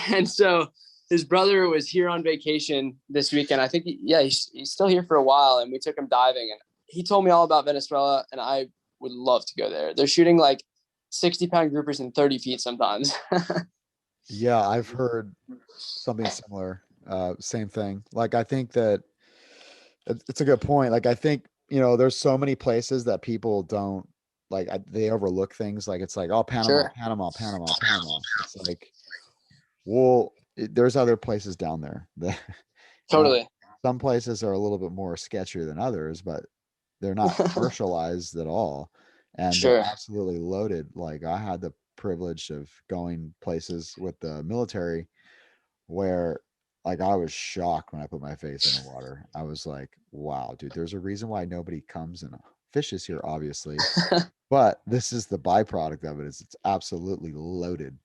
And so his brother was here on vacation this weekend. I think he's still here for a while, and we took him diving, and he told me all about Venezuela, and I would love to go there. They're shooting like 60-pound groupers in 30 feet sometimes. Yeah, I've heard something similar. Same thing. Like, I think that it's a good point. Like, I think, there's so many places that people don't like, they overlook things. Like, it's like, oh, Panama, Sure. Panama, Panama, Panama. It's like, well, there's other places down there that Totally. some places are a little bit more sketchier than others, but they're not commercialized at all. And Sure. they're absolutely loaded. Like, I had the privilege of going places with the military where, like, I was shocked when I put my face in the water. I was like, wow, dude, there's a reason why nobody comes and fishes here, obviously. But this is the byproduct of it, is it's absolutely loaded.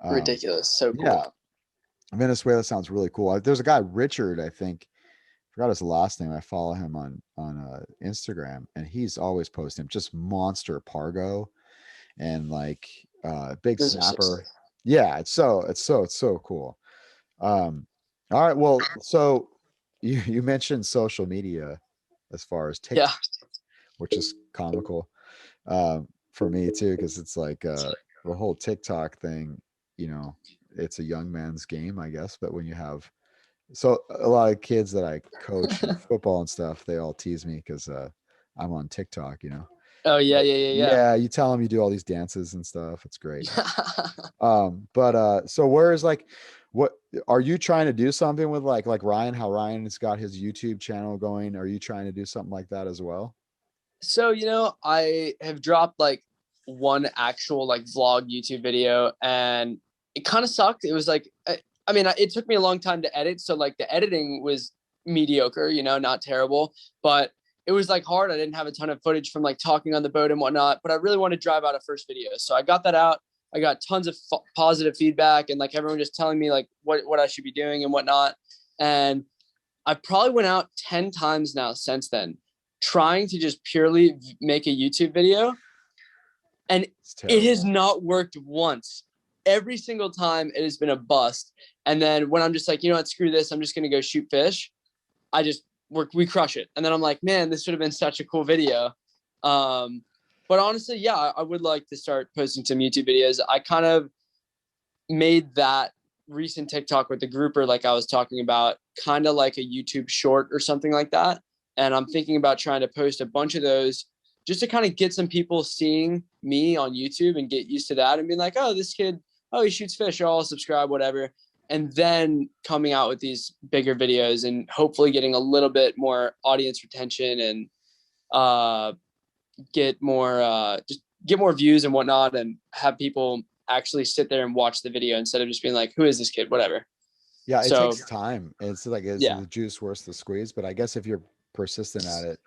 Ridiculous. So cool. Yeah. Venezuela sounds really cool. There's a guy, Richard, I think, forgot his last name. I follow him on Instagram, and he's always posting just monster pargo and like big Those are so snapper. sick. Yeah, it's so cool. All right, well, so you mentioned social media as far as TikTok, Yeah. which is comical for me too, because it's like the whole TikTok thing, it's a young man's game, I guess. But when you have a lot of kids that I coach in football and stuff, they all tease me because I'm on TikTok. Oh yeah, But yeah. yeah, you tell them you do all these dances and stuff. It's great. But so whereas like, what are you trying to do something with like Ryan, how Ryan has got his YouTube channel going? Are you trying to do something like that as well? So, I have dropped like one actual like vlog YouTube video, and it kind of sucked. It was like, I mean, it took me a long time to edit. So like the editing was mediocre, not terrible, but it was like hard. I didn't have a ton of footage from like talking on the boat and whatnot, but I really wanted to drive out a first video. So I got that out. I got tons of positive feedback, and like everyone just telling me like what I should be doing and whatnot. And I probably went out 10 times now since then, trying to just purely make a YouTube video. And it has not worked once. Every single time it has been a bust. And then when I'm just like, what, screw this, I'm just going to go shoot fish, we crush it. And then I'm like, man, this would have been such a cool video. But honestly, yeah, I would like to start posting some YouTube videos. I kind of made that recent TikTok with the grouper, like I was talking about, kind of like a YouTube short or something like that. And I'm thinking about trying to post a bunch of those just to kind of get some people seeing me on YouTube and get used to that and being like, oh, this kid, oh, he shoots fish, oh, I'll subscribe, whatever. And then coming out with these bigger videos and hopefully getting a little bit more audience retention and get more views and whatnot, and have people actually sit there and watch the video instead of just being like, who is this kid, whatever. Yeah, it takes time. It's like, is Yeah. the juice worth the squeeze? But I guess if you're persistent at it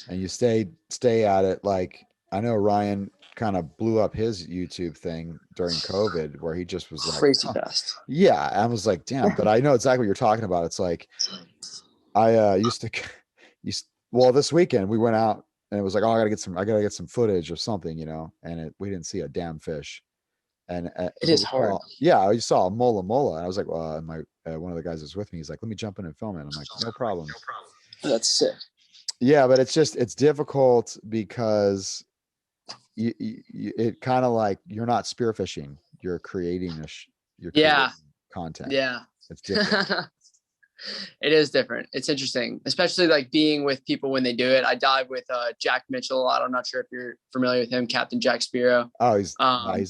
and you stay at it, like I know Ryan kind of blew up his YouTube thing during COVID, where he just was like crazy fast. Yeah, I was like, damn. But I know exactly what you're talking about. It's like I this weekend we went out and it was like, oh, I gotta get some footage of something, and we didn't see a damn fish. And it is hard. I saw a mola, and I was like, well, one of the guys that's with me, he's like, let me jump in and film it. I'm like, no problem. That's sick. Yeah, but it's difficult because it kind of like, you're not spearfishing, you're creating content. Yeah, it's different. It is different. It's interesting, especially like being with people when they do it. I dive with Jack Mitchell a lot. I'm not sure if you're familiar with him, Captain Jack Spiro. Oh, he's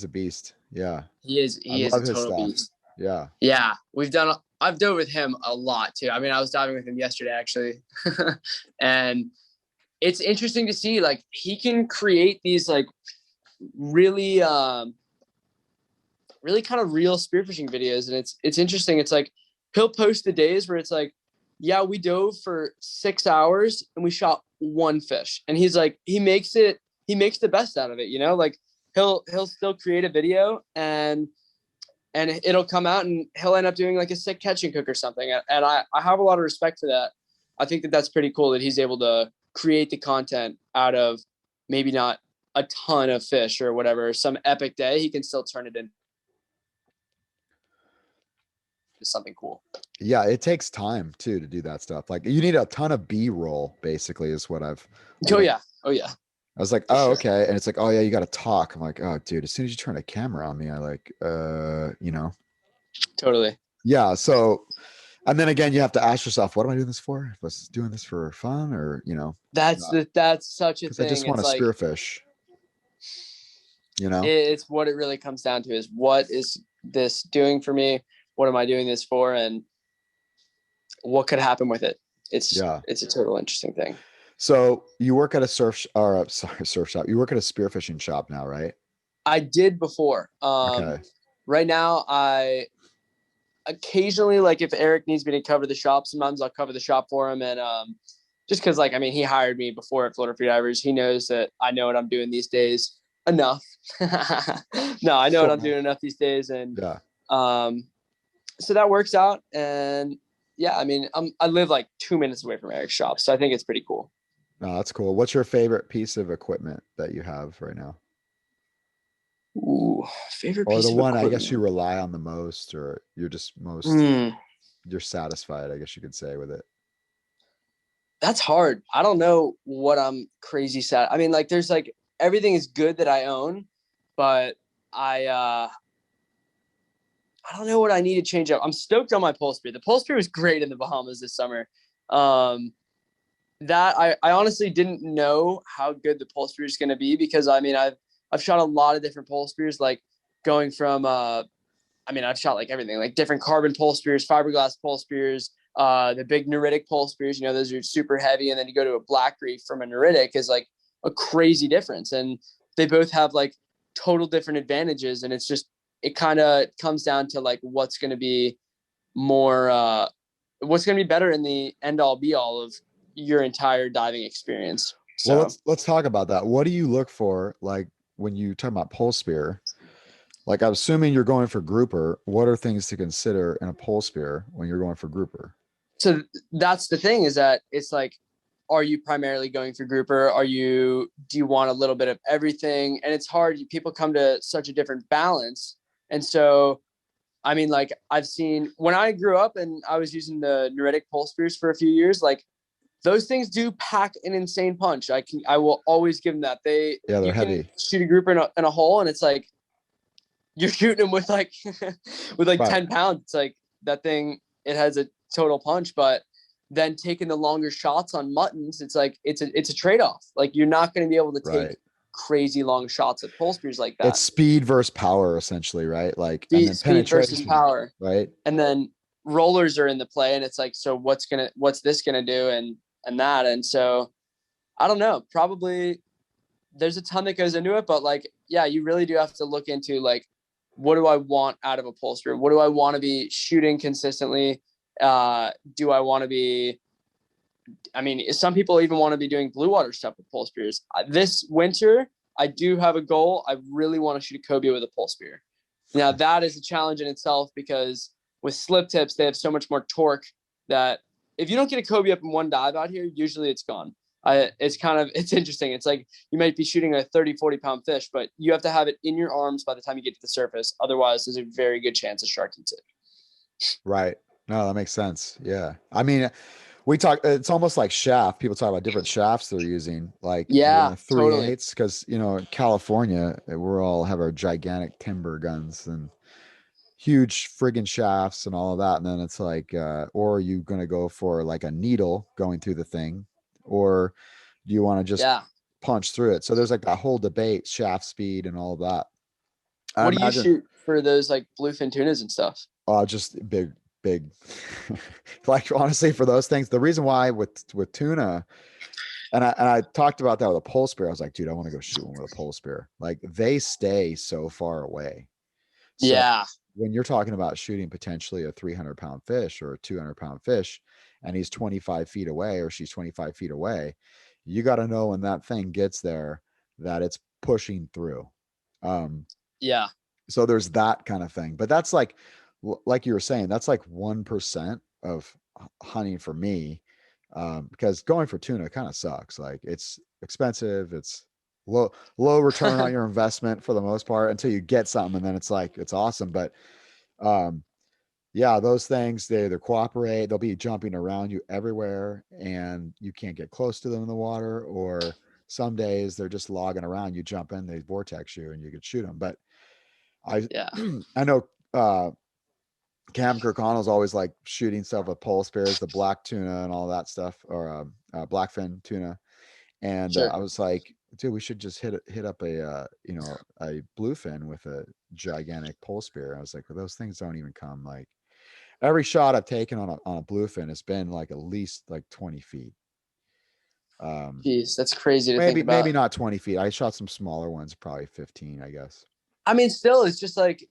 a beast. Yeah, he is a total beast. Yeah, I've dove with him a lot too. I mean, I was diving with him yesterday actually, and it's interesting to see, like, he can create these like really really kind of real spearfishing videos, and it's interesting. It's like he'll post the days where it's like, yeah, we dove for 6 hours and we shot one fish, and he's like, he makes the best out of it, you know. Like he'll still create a video, and it'll come out, and he'll end up doing like a sick catch and cook or something, and I have a lot of respect for that. I think that that's pretty cool that he's able to create the content out of maybe not a ton of fish or whatever, some epic day. He can still turn it into something cool. Yeah, it takes time too to do that stuff. Like you need a ton of B-roll, basically, is what I've. Oh yeah. I was like, For oh, sure. okay. And it's like, oh yeah, you got to talk. I'm like, oh dude, as soon as you turn a camera on me, I like, you know. Totally. Yeah. So, and then again, you have to ask yourself, what am I doing this for? Was doing this for fun, or you know? That's such a Because I thing. just want It's to like, spearfish. You know. it's what it really comes down to is, what is this doing for me? What am I doing this for? And what could happen with it? It's a total interesting thing. So you work at a surf shop. You work at a spearfishing shop now, right? I did before. Okay. Right now, I occasionally, like, if Eric needs me to cover the shop, sometimes I'll cover the shop for him. And just because, like, I mean, he hired me before at Florida Freedivers. He knows that I know what I'm doing these days enough. No, I know what I'm doing enough these days. And Yeah. so that works out. And yeah, I mean, I live like 2 minutes away from Eric's shop, so I think it's pretty cool. No, that's cool. What's your favorite piece of equipment that you have right now? Ooh, favorite Or piece the of one I equipment. guess you rely on the most, or you're just most Mm, you're satisfied, I guess you could say, with it. that's hard. I don't know what I'm crazy sad. I mean, like, there's like, everything is good that I own, but I don't know what I need to change up. I'm stoked on my pole spear. The pole spear was great in the Bahamas this summer. That I honestly didn't know how good the pole spear is going to be, because I mean, I've shot a lot of different pole spears, like going from I mean, I've shot like everything, like different carbon pole spears, fiberglass pole spears, the big Neritic pole spears. You know, those are super heavy, and then you go to a black reef from a Neritic is like a crazy difference, and they both have like total different advantages, and it's just, it kind of comes down to like what's going to be more what's going to be better in the end all be all of your entire diving experience. So Well, let's talk about that. What do you look for, like when you talk about pole spear? Like, I'm assuming you're going for grouper. What are things to consider in a pole spear when you're going for grouper? so that's the thing, is that it's like, are you primarily going for grouper? Do you want a little bit of everything? And it's hard. People come to such a different balance. And so, I mean, like, I've seen, when I grew up and I was using the Neritic pole spears for a few years, like, those things do pack an insane punch. I will always give them that. Yeah, they're You can heavy. shoot a grouper in a hole, and it's like, you're shooting them with like, with like Right. 10 pounds. It's like, that thing, it has a total punch, but then taking the longer shots on muttons, it's like, it's a trade-off. Like, you're not going to be able to take Right. crazy long shots at pole spears like that. It's speed versus power, essentially, right? Like, and then Speed versus penetration, power. right? And then rollers are in the play, and it's like, so what's this gonna do, and that. And so I don't know, probably there's a ton that goes into it, but like, yeah, you really do have to look into like, what do I want out of a pole spear? What do I want to be shooting consistently? Do I want to be, I mean, some people even want to be doing blue water stuff with pole spears. This winter, I do have a goal. I really want to shoot a cobia with a pole spear. Now, that is a challenge in itself, because with slip tips, they have so much more torque that if you don't get a cobia up in one dive out here, usually it's gone. It's interesting. It's like, you might be shooting a 30, 40 pound fish, but you have to have it in your arms by the time you get to the surface. Otherwise, there's a very good chance a shark eats it. Right. No, that makes sense. Yeah. I mean, it's almost like shaft. People talk about different shafts they're using, like Yeah, 3/8, totally. because in California, we're all have our gigantic timber guns and huge friggin' shafts and all of that. And then it's like, or are you gonna go for like a needle going through the thing, or do you want to just Yeah. punch through it? So there's like that whole debate, shaft speed and all of that. I What do you imagine shoot for those like bluefin tunas and stuff? just big like honestly, for those things, the reason why with tuna, And I talked about that with a pole spear. I was like, dude, I want to go shoot one with a pole spear. Like they stay so far away. So Yeah. when you're talking about shooting potentially a 300-pound fish or a 200-pound fish, and he's 25 feet away or she's 25 feet away, you got to know when that thing gets there that it's pushing through. Um, Yeah. so there's that kind of thing, but that's like you were saying, that's like 1% of hunting for me. Because going for tuna kind of sucks. Like it's expensive. It's low return on your investment for the most part until you get something. And then it's like, it's awesome. But, um, yeah, those things, they either cooperate, they'll be jumping around you everywhere and you can't get close to them in the water, or some days they're just logging around, you jump in, they vortex you and you could shoot them. But I, Yeah. I know, Cam Kirkconnell's always like shooting stuff with pole spears, the black tuna and all that stuff, or blackfin tuna. And Sure. I was like, dude, we should just hit up a bluefin with a gigantic pole spear. I was like, well, those things don't even come. Like every shot I've taken on a bluefin has been like at least like 20 feet. Jeez, that's crazy to think Maybe about. not 20 feet. I shot some smaller ones, probably 15, I guess. I mean, still, it's just like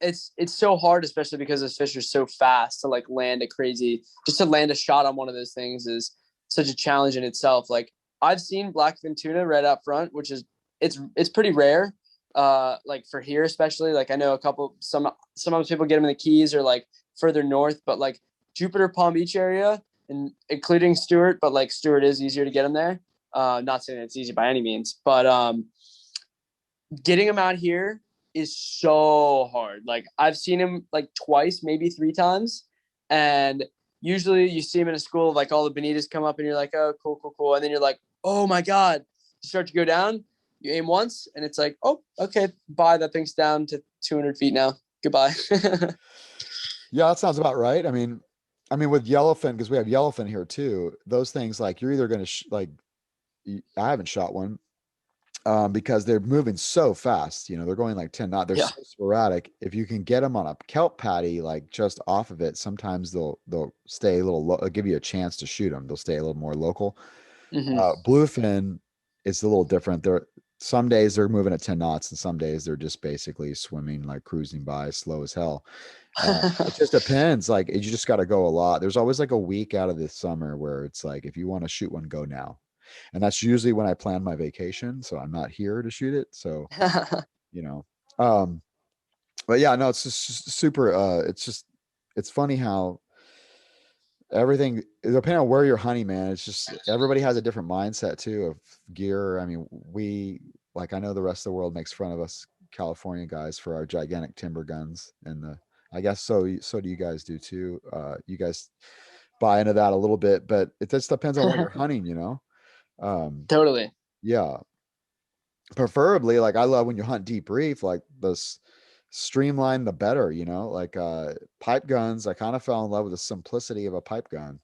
it's so hard, especially because those fish are so fast to like land a crazy, just to land a shot on one of those things is such a challenge in itself. Like I've seen blackfin tuna right up front, which is it's pretty rare. Like for here, especially, like I know a couple, sometimes people get them in the Keys or like further north, but like Jupiter, Palm Beach area, and including Stewart, but like Stewart is easier to get them there. Not saying it's easy by any means, but getting them out here is so hard. Like I've seen him like twice, maybe three times. And usually you see him in a school, like all the bonitas come up and you're like, oh, cool, cool, cool. And then you're like, oh my God, you start to go down, you aim once and it's like, oh, okay, bye. That thing's down to 200 feet now. Goodbye. Yeah, that sounds about right. I mean with yellowfin, because we have yellowfin here too, those things like you're either going to I haven't shot one, because they're moving so fast. They're going like 10 knots. They're Yeah. so sporadic. If you can get them on a kelp patty, like just off of it, sometimes they'll stay a little give you a chance to shoot them. They'll stay a little more local. Hmm. Bluefin is a little different. Some days they're moving at 10 knots and some days they're just basically swimming, like cruising by slow as hell. It just depends. Like you just got to go a lot. There's always like a week out of the summer where it's like, if you want to shoot one, go now. And that's usually when I plan my vacation. So I'm not here to shoot it. So, you know, um, but yeah, no, it's just super, it's funny how everything, depending on where you're hunting, man, it's just, everybody has a different mindset too of gear. I mean, I know the rest of the world makes fun of us California guys for our gigantic timber guns I guess so do you guys do too. You guys buy into that a little bit, but it just depends on what you're hunting. Totally. Yeah. Preferably, like I love when you hunt deep reef, like this streamline the better, like pipe guns. I kind of fell in love with the simplicity of a pipe gun.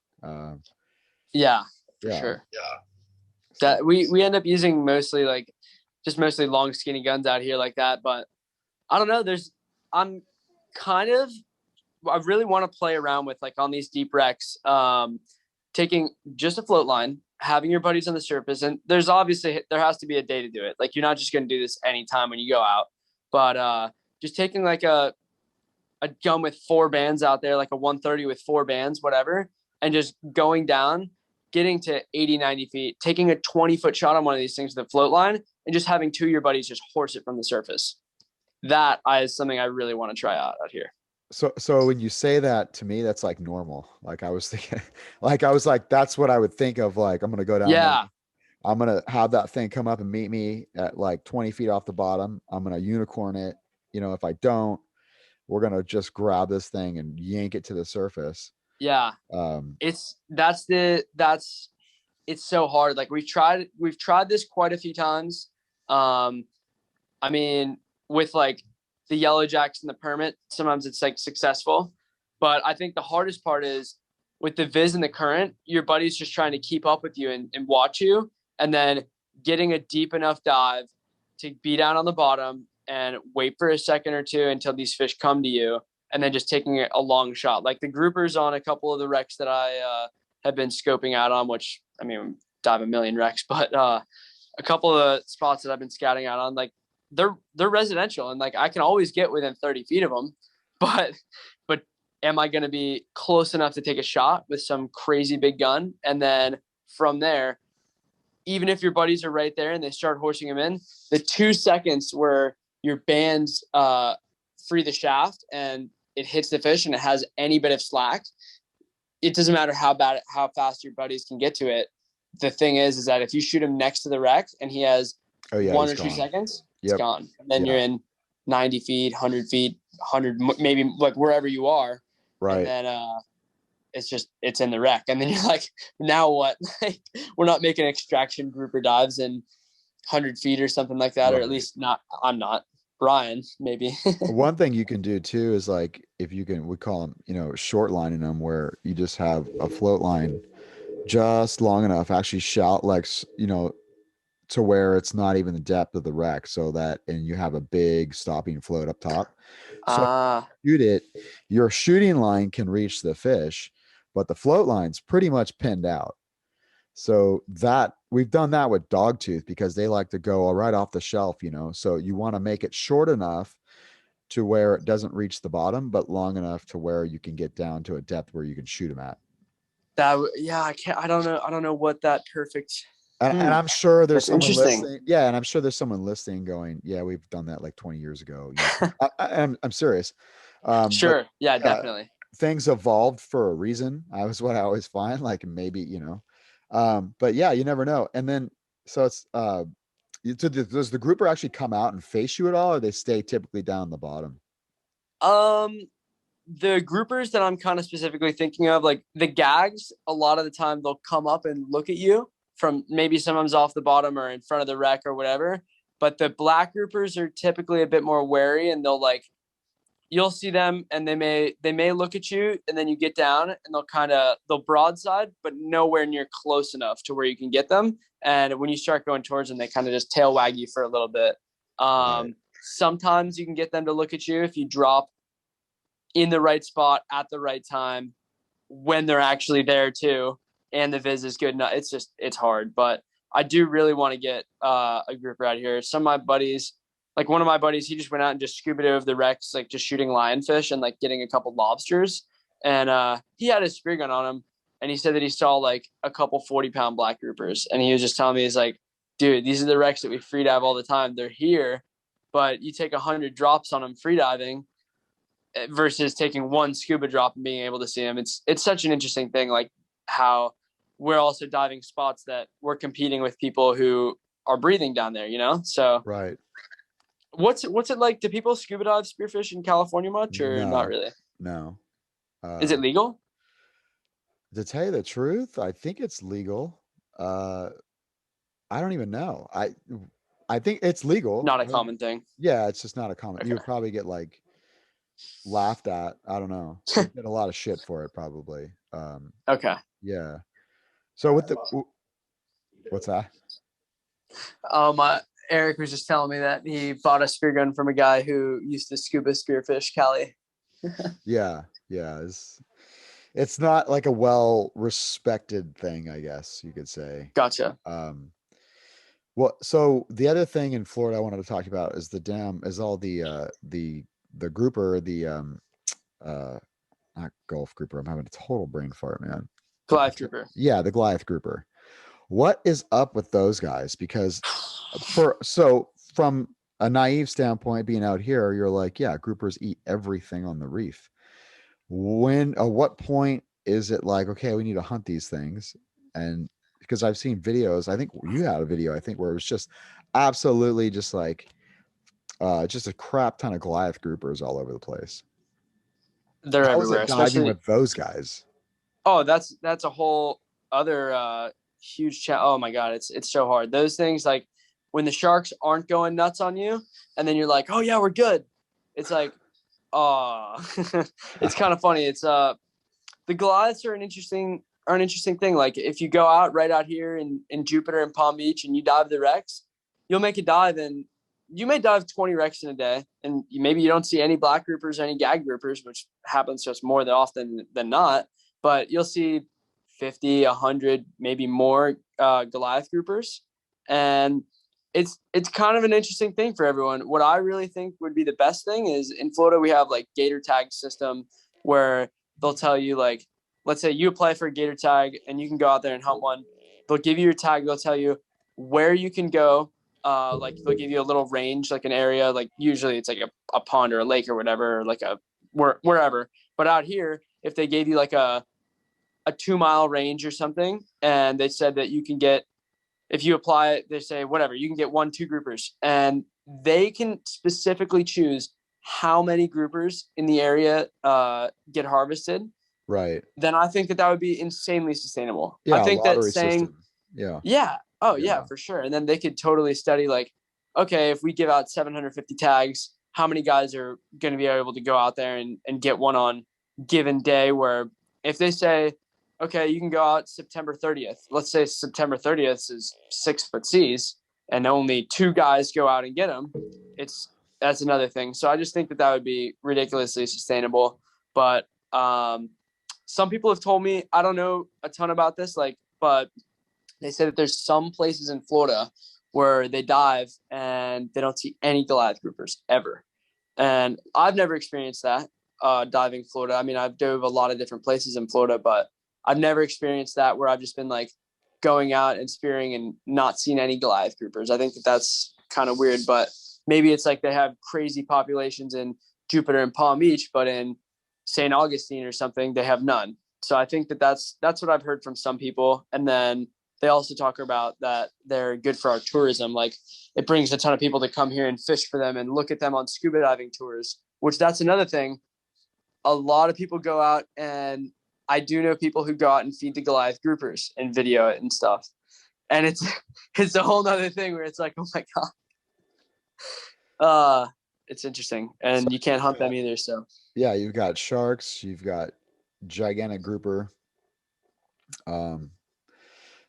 Yeah, for Yeah. sure. Yeah. That we end up using mostly long skinny guns out here like that. But I don't know. I'm kind of, I really want to play around with like on these deep wrecks, taking just a float line, having your buddies on the surface. And there has to be a day to do it. Like you're not just going to do this anytime when you go out, but just taking like a gun with 4 bands out there, like a 130 with 4 bands, whatever, and just going down, getting to 80, 90 feet, taking a 20-foot shot on one of these things with a float line, and just having 2 of your buddies just horse it from the surface. That is something I really want to try out here. So when you say that to me, that's like normal. Like I was thinking, like I was like, that's what I would think of. Like I'm gonna go down there. Yeah. I'm gonna have that thing come up and meet me at like 20 feet off the bottom. I'm gonna unicorn it. If I don't, we're gonna just grab this thing and yank it to the surface. Yeah. Um, It's so hard. Like we've tried this quite a few times. I mean, with like the yellow jacks and the permit, sometimes it's like successful, but I think the hardest part is with the viz and the current, your buddy's just trying to keep up with you and watch you, and then getting a deep enough dive to be down on the bottom and wait for a second or two until these fish come to you, and then just taking a long shot. Like the groupers on a couple of the wrecks that I have been scoping out on, which I mean, dive a million wrecks, but a couple of spots that I've been scouting out on, like they're residential, and like I can always get within 30 feet of them, but am I going to be close enough to take a shot with some crazy big gun? And then from there, even if your buddies are right there and they start horsing them in, the 2 seconds where your bands free the shaft and it hits the fish and it has any bit of slack, it doesn't matter how fast your buddies can get to it. The thing is that if you shoot him next to the wreck and he has 1 or 2 seconds, it's gone. And then you're in 90 feet, 100 feet, 100, maybe like wherever you are. Right. And then it's in the wreck. And then you're like, now what? Like, we're not making extraction grouper dives in 100 feet or something like that, or at least not. I'm not. Brian, maybe. One thing you can do too is like, if you can, we call them, short lining them, where you just have a float line just long enough, actually shout like, to where it's not even the depth of the wreck, so that, and you have a big stopping float up top. So shoot it, your shooting line can reach the fish, but the float line's pretty much pinned out. So that we've done that with dogtooth because they like to go right off the shelf, so you want to make it short enough to where it doesn't reach the bottom, but long enough to where you can get down to a depth where you can shoot them at. I don't know what that perfect. And I'm sure there's someone interesting. listening. Yeah. And I'm sure there's someone listening going, yeah, we've done that like 20 years ago. I'm serious. Sure. Yeah, definitely. Things evolved for a reason. I was what I always find, like, maybe, but yeah, you never know. And then, so it's, does the grouper actually come out and face you at all, or they stay typically down the bottom? The groupers that I'm kind of specifically thinking of, like the gags, a lot of the time they'll come up and look at you from maybe sometimes off the bottom or in front of the wreck or whatever. But the black groupers are typically a bit more wary, and you'll see them and they may look at you, and then you get down and they'll broadside, but nowhere near close enough to where you can get them. And when you start going towards them, they kind of just tail wag you for a little bit. Right. Sometimes you can get them to look at you if you drop in the right spot at the right time when they're actually there too, and the viz is good enough. It's hard, but I do really want to get a grouper out here. Some of my buddies, like one of my buddies, he just went out and just scuba dove the wrecks, like just shooting lionfish and like getting a couple lobsters. And he had his spear gun on him, and he said that he saw like a couple 40-pound black groupers. And he was just telling me, he's like, dude, these are the wrecks that we free dive all the time. They're here, but you take 100 drops on them free diving versus taking one scuba drop and being able to see them. It's such an interesting thing, like how we're also diving spots that we're competing with people who are breathing down there, So Right. What's it like? Do people scuba dive spearfish in California much, or not really? No. Is it legal? To tell you the truth, I think it's legal. I don't even know. I think it's legal. Not a common thing. Yeah, it's just not a common. Okay. You would probably get like laughed at. I don't know. You'd get a lot of shit for it, probably. Okay. Yeah. So what's that? Eric was just telling me that he bought a spear gun from a guy who used to scuba spearfish Cali. Yeah. It's not like a well-respected thing, I guess you could say. Gotcha. Well, so the other thing in Florida I wanted to talk about is all the grouper, not Gulf grouper. I'm having a total brain fart, man. Goliath grouper. Yeah, the Goliath grouper. What is up with those guys? Because from a naive standpoint, being out here, you're like, yeah, groupers eat everything on the reef. At what point is it like, okay, we need to hunt these things? And because I've seen videos, I think you had a video, where it was just absolutely just like, just a crap ton of Goliath groupers all over the place. They're everywhere, especially with those guys. Oh, that's a whole other huge oh my god, it's so hard. Those things, like when the sharks aren't going nuts on you, and then you're like, oh yeah, we're good. It's like, it's kind of funny. It's the Goliaths are an interesting thing. Like if you go right out here in Jupiter and Palm Beach and you dive the wrecks, you'll make a dive and you may dive 20 wrecks in a day, and maybe you don't see any black groupers, any gag groupers, which happens just more often than not. But you'll see 50, 100, maybe more Goliath groupers. And it's kind of an interesting thing for everyone. What I really think would be the best thing is in Florida, we have like gator tag system where they'll tell you, like, let's say you apply for a gator tag and you can go out there and hunt one. They'll give you your tag. They'll tell you where you can go. Like they'll give you a little range, like an area, like usually it's like a pond or a lake or whatever, or like wherever. But out here, if they gave you like a 2-mile range or something, and they said that you can get, if you apply it, they say whatever, you can get 1-2 groupers, and they can specifically choose how many groupers in the area get harvested. Right. Then I think that would be insanely sustainable. Yeah. I think that lottery saying, system. Yeah. yeah, oh yeah, Yeah. for sure. And then they could totally study, like, okay, if we give out 750 tags, how many guys are going to be able to go out there and get one on given day? Where if they say, okay, you can go out September 30th. Let's say September 30th is 6 foot seas and only 2 guys go out and get them. That's another thing. So I just think that would be ridiculously sustainable. But some people have told me, I don't know a ton about this, like, but they say that there's some places in Florida where they dive and they don't see any Goliath groupers ever. And I've never experienced that diving Florida. I mean, I've dove a lot of different places in Florida, but I've never experienced that where I've just been like going out and spearing and not seeing any Goliath groupers. I think that that's kind of weird, but maybe it's like they have crazy populations in Jupiter and Palm Beach, but in St. Augustine or something, they have none. So I think that that's what I've heard from some people. And then they also talk about that they're good for our tourism. Like it brings a ton of people to come here and fish for them and look at them on scuba diving tours, which that's another thing. A lot of people go out, and I do know people who go out and feed the Goliath groupers and video it and stuff. And it's a whole nother thing where it's like, oh my God. It's interesting. And you can't hunt them either. So Yeah, you've got sharks, you've got gigantic grouper.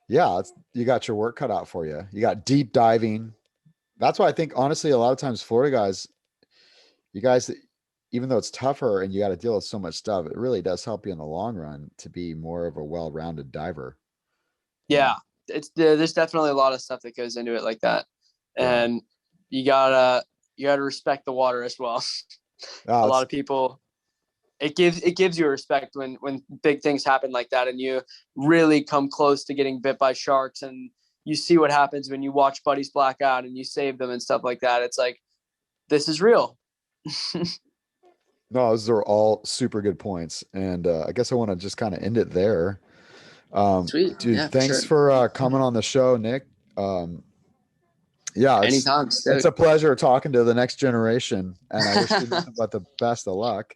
Yeah, you got your work cut out for you. You got deep diving. That's why I think, honestly, a lot of times Florida guys, you guys, even though it's tougher and you got to deal with so much stuff, it really does help you in the long run to be more of a well-rounded diver. yeah, there's definitely a lot of stuff that goes into it like that. And you gotta respect the water as well. A lot of people, it gives you a respect when big things happen like that, and you really come close to getting bit by sharks, and you see what happens when you watch buddies black out and you save them and stuff like that. It's like, this is real. No, those are all super good points. And I guess I want to just kind of end it there. Sweet. Dude, Yeah, thanks sure. for coming on the show, Nick. Yeah, Anytime. it's a pleasure talking to the next generation, and I wish you nothing but the best of luck.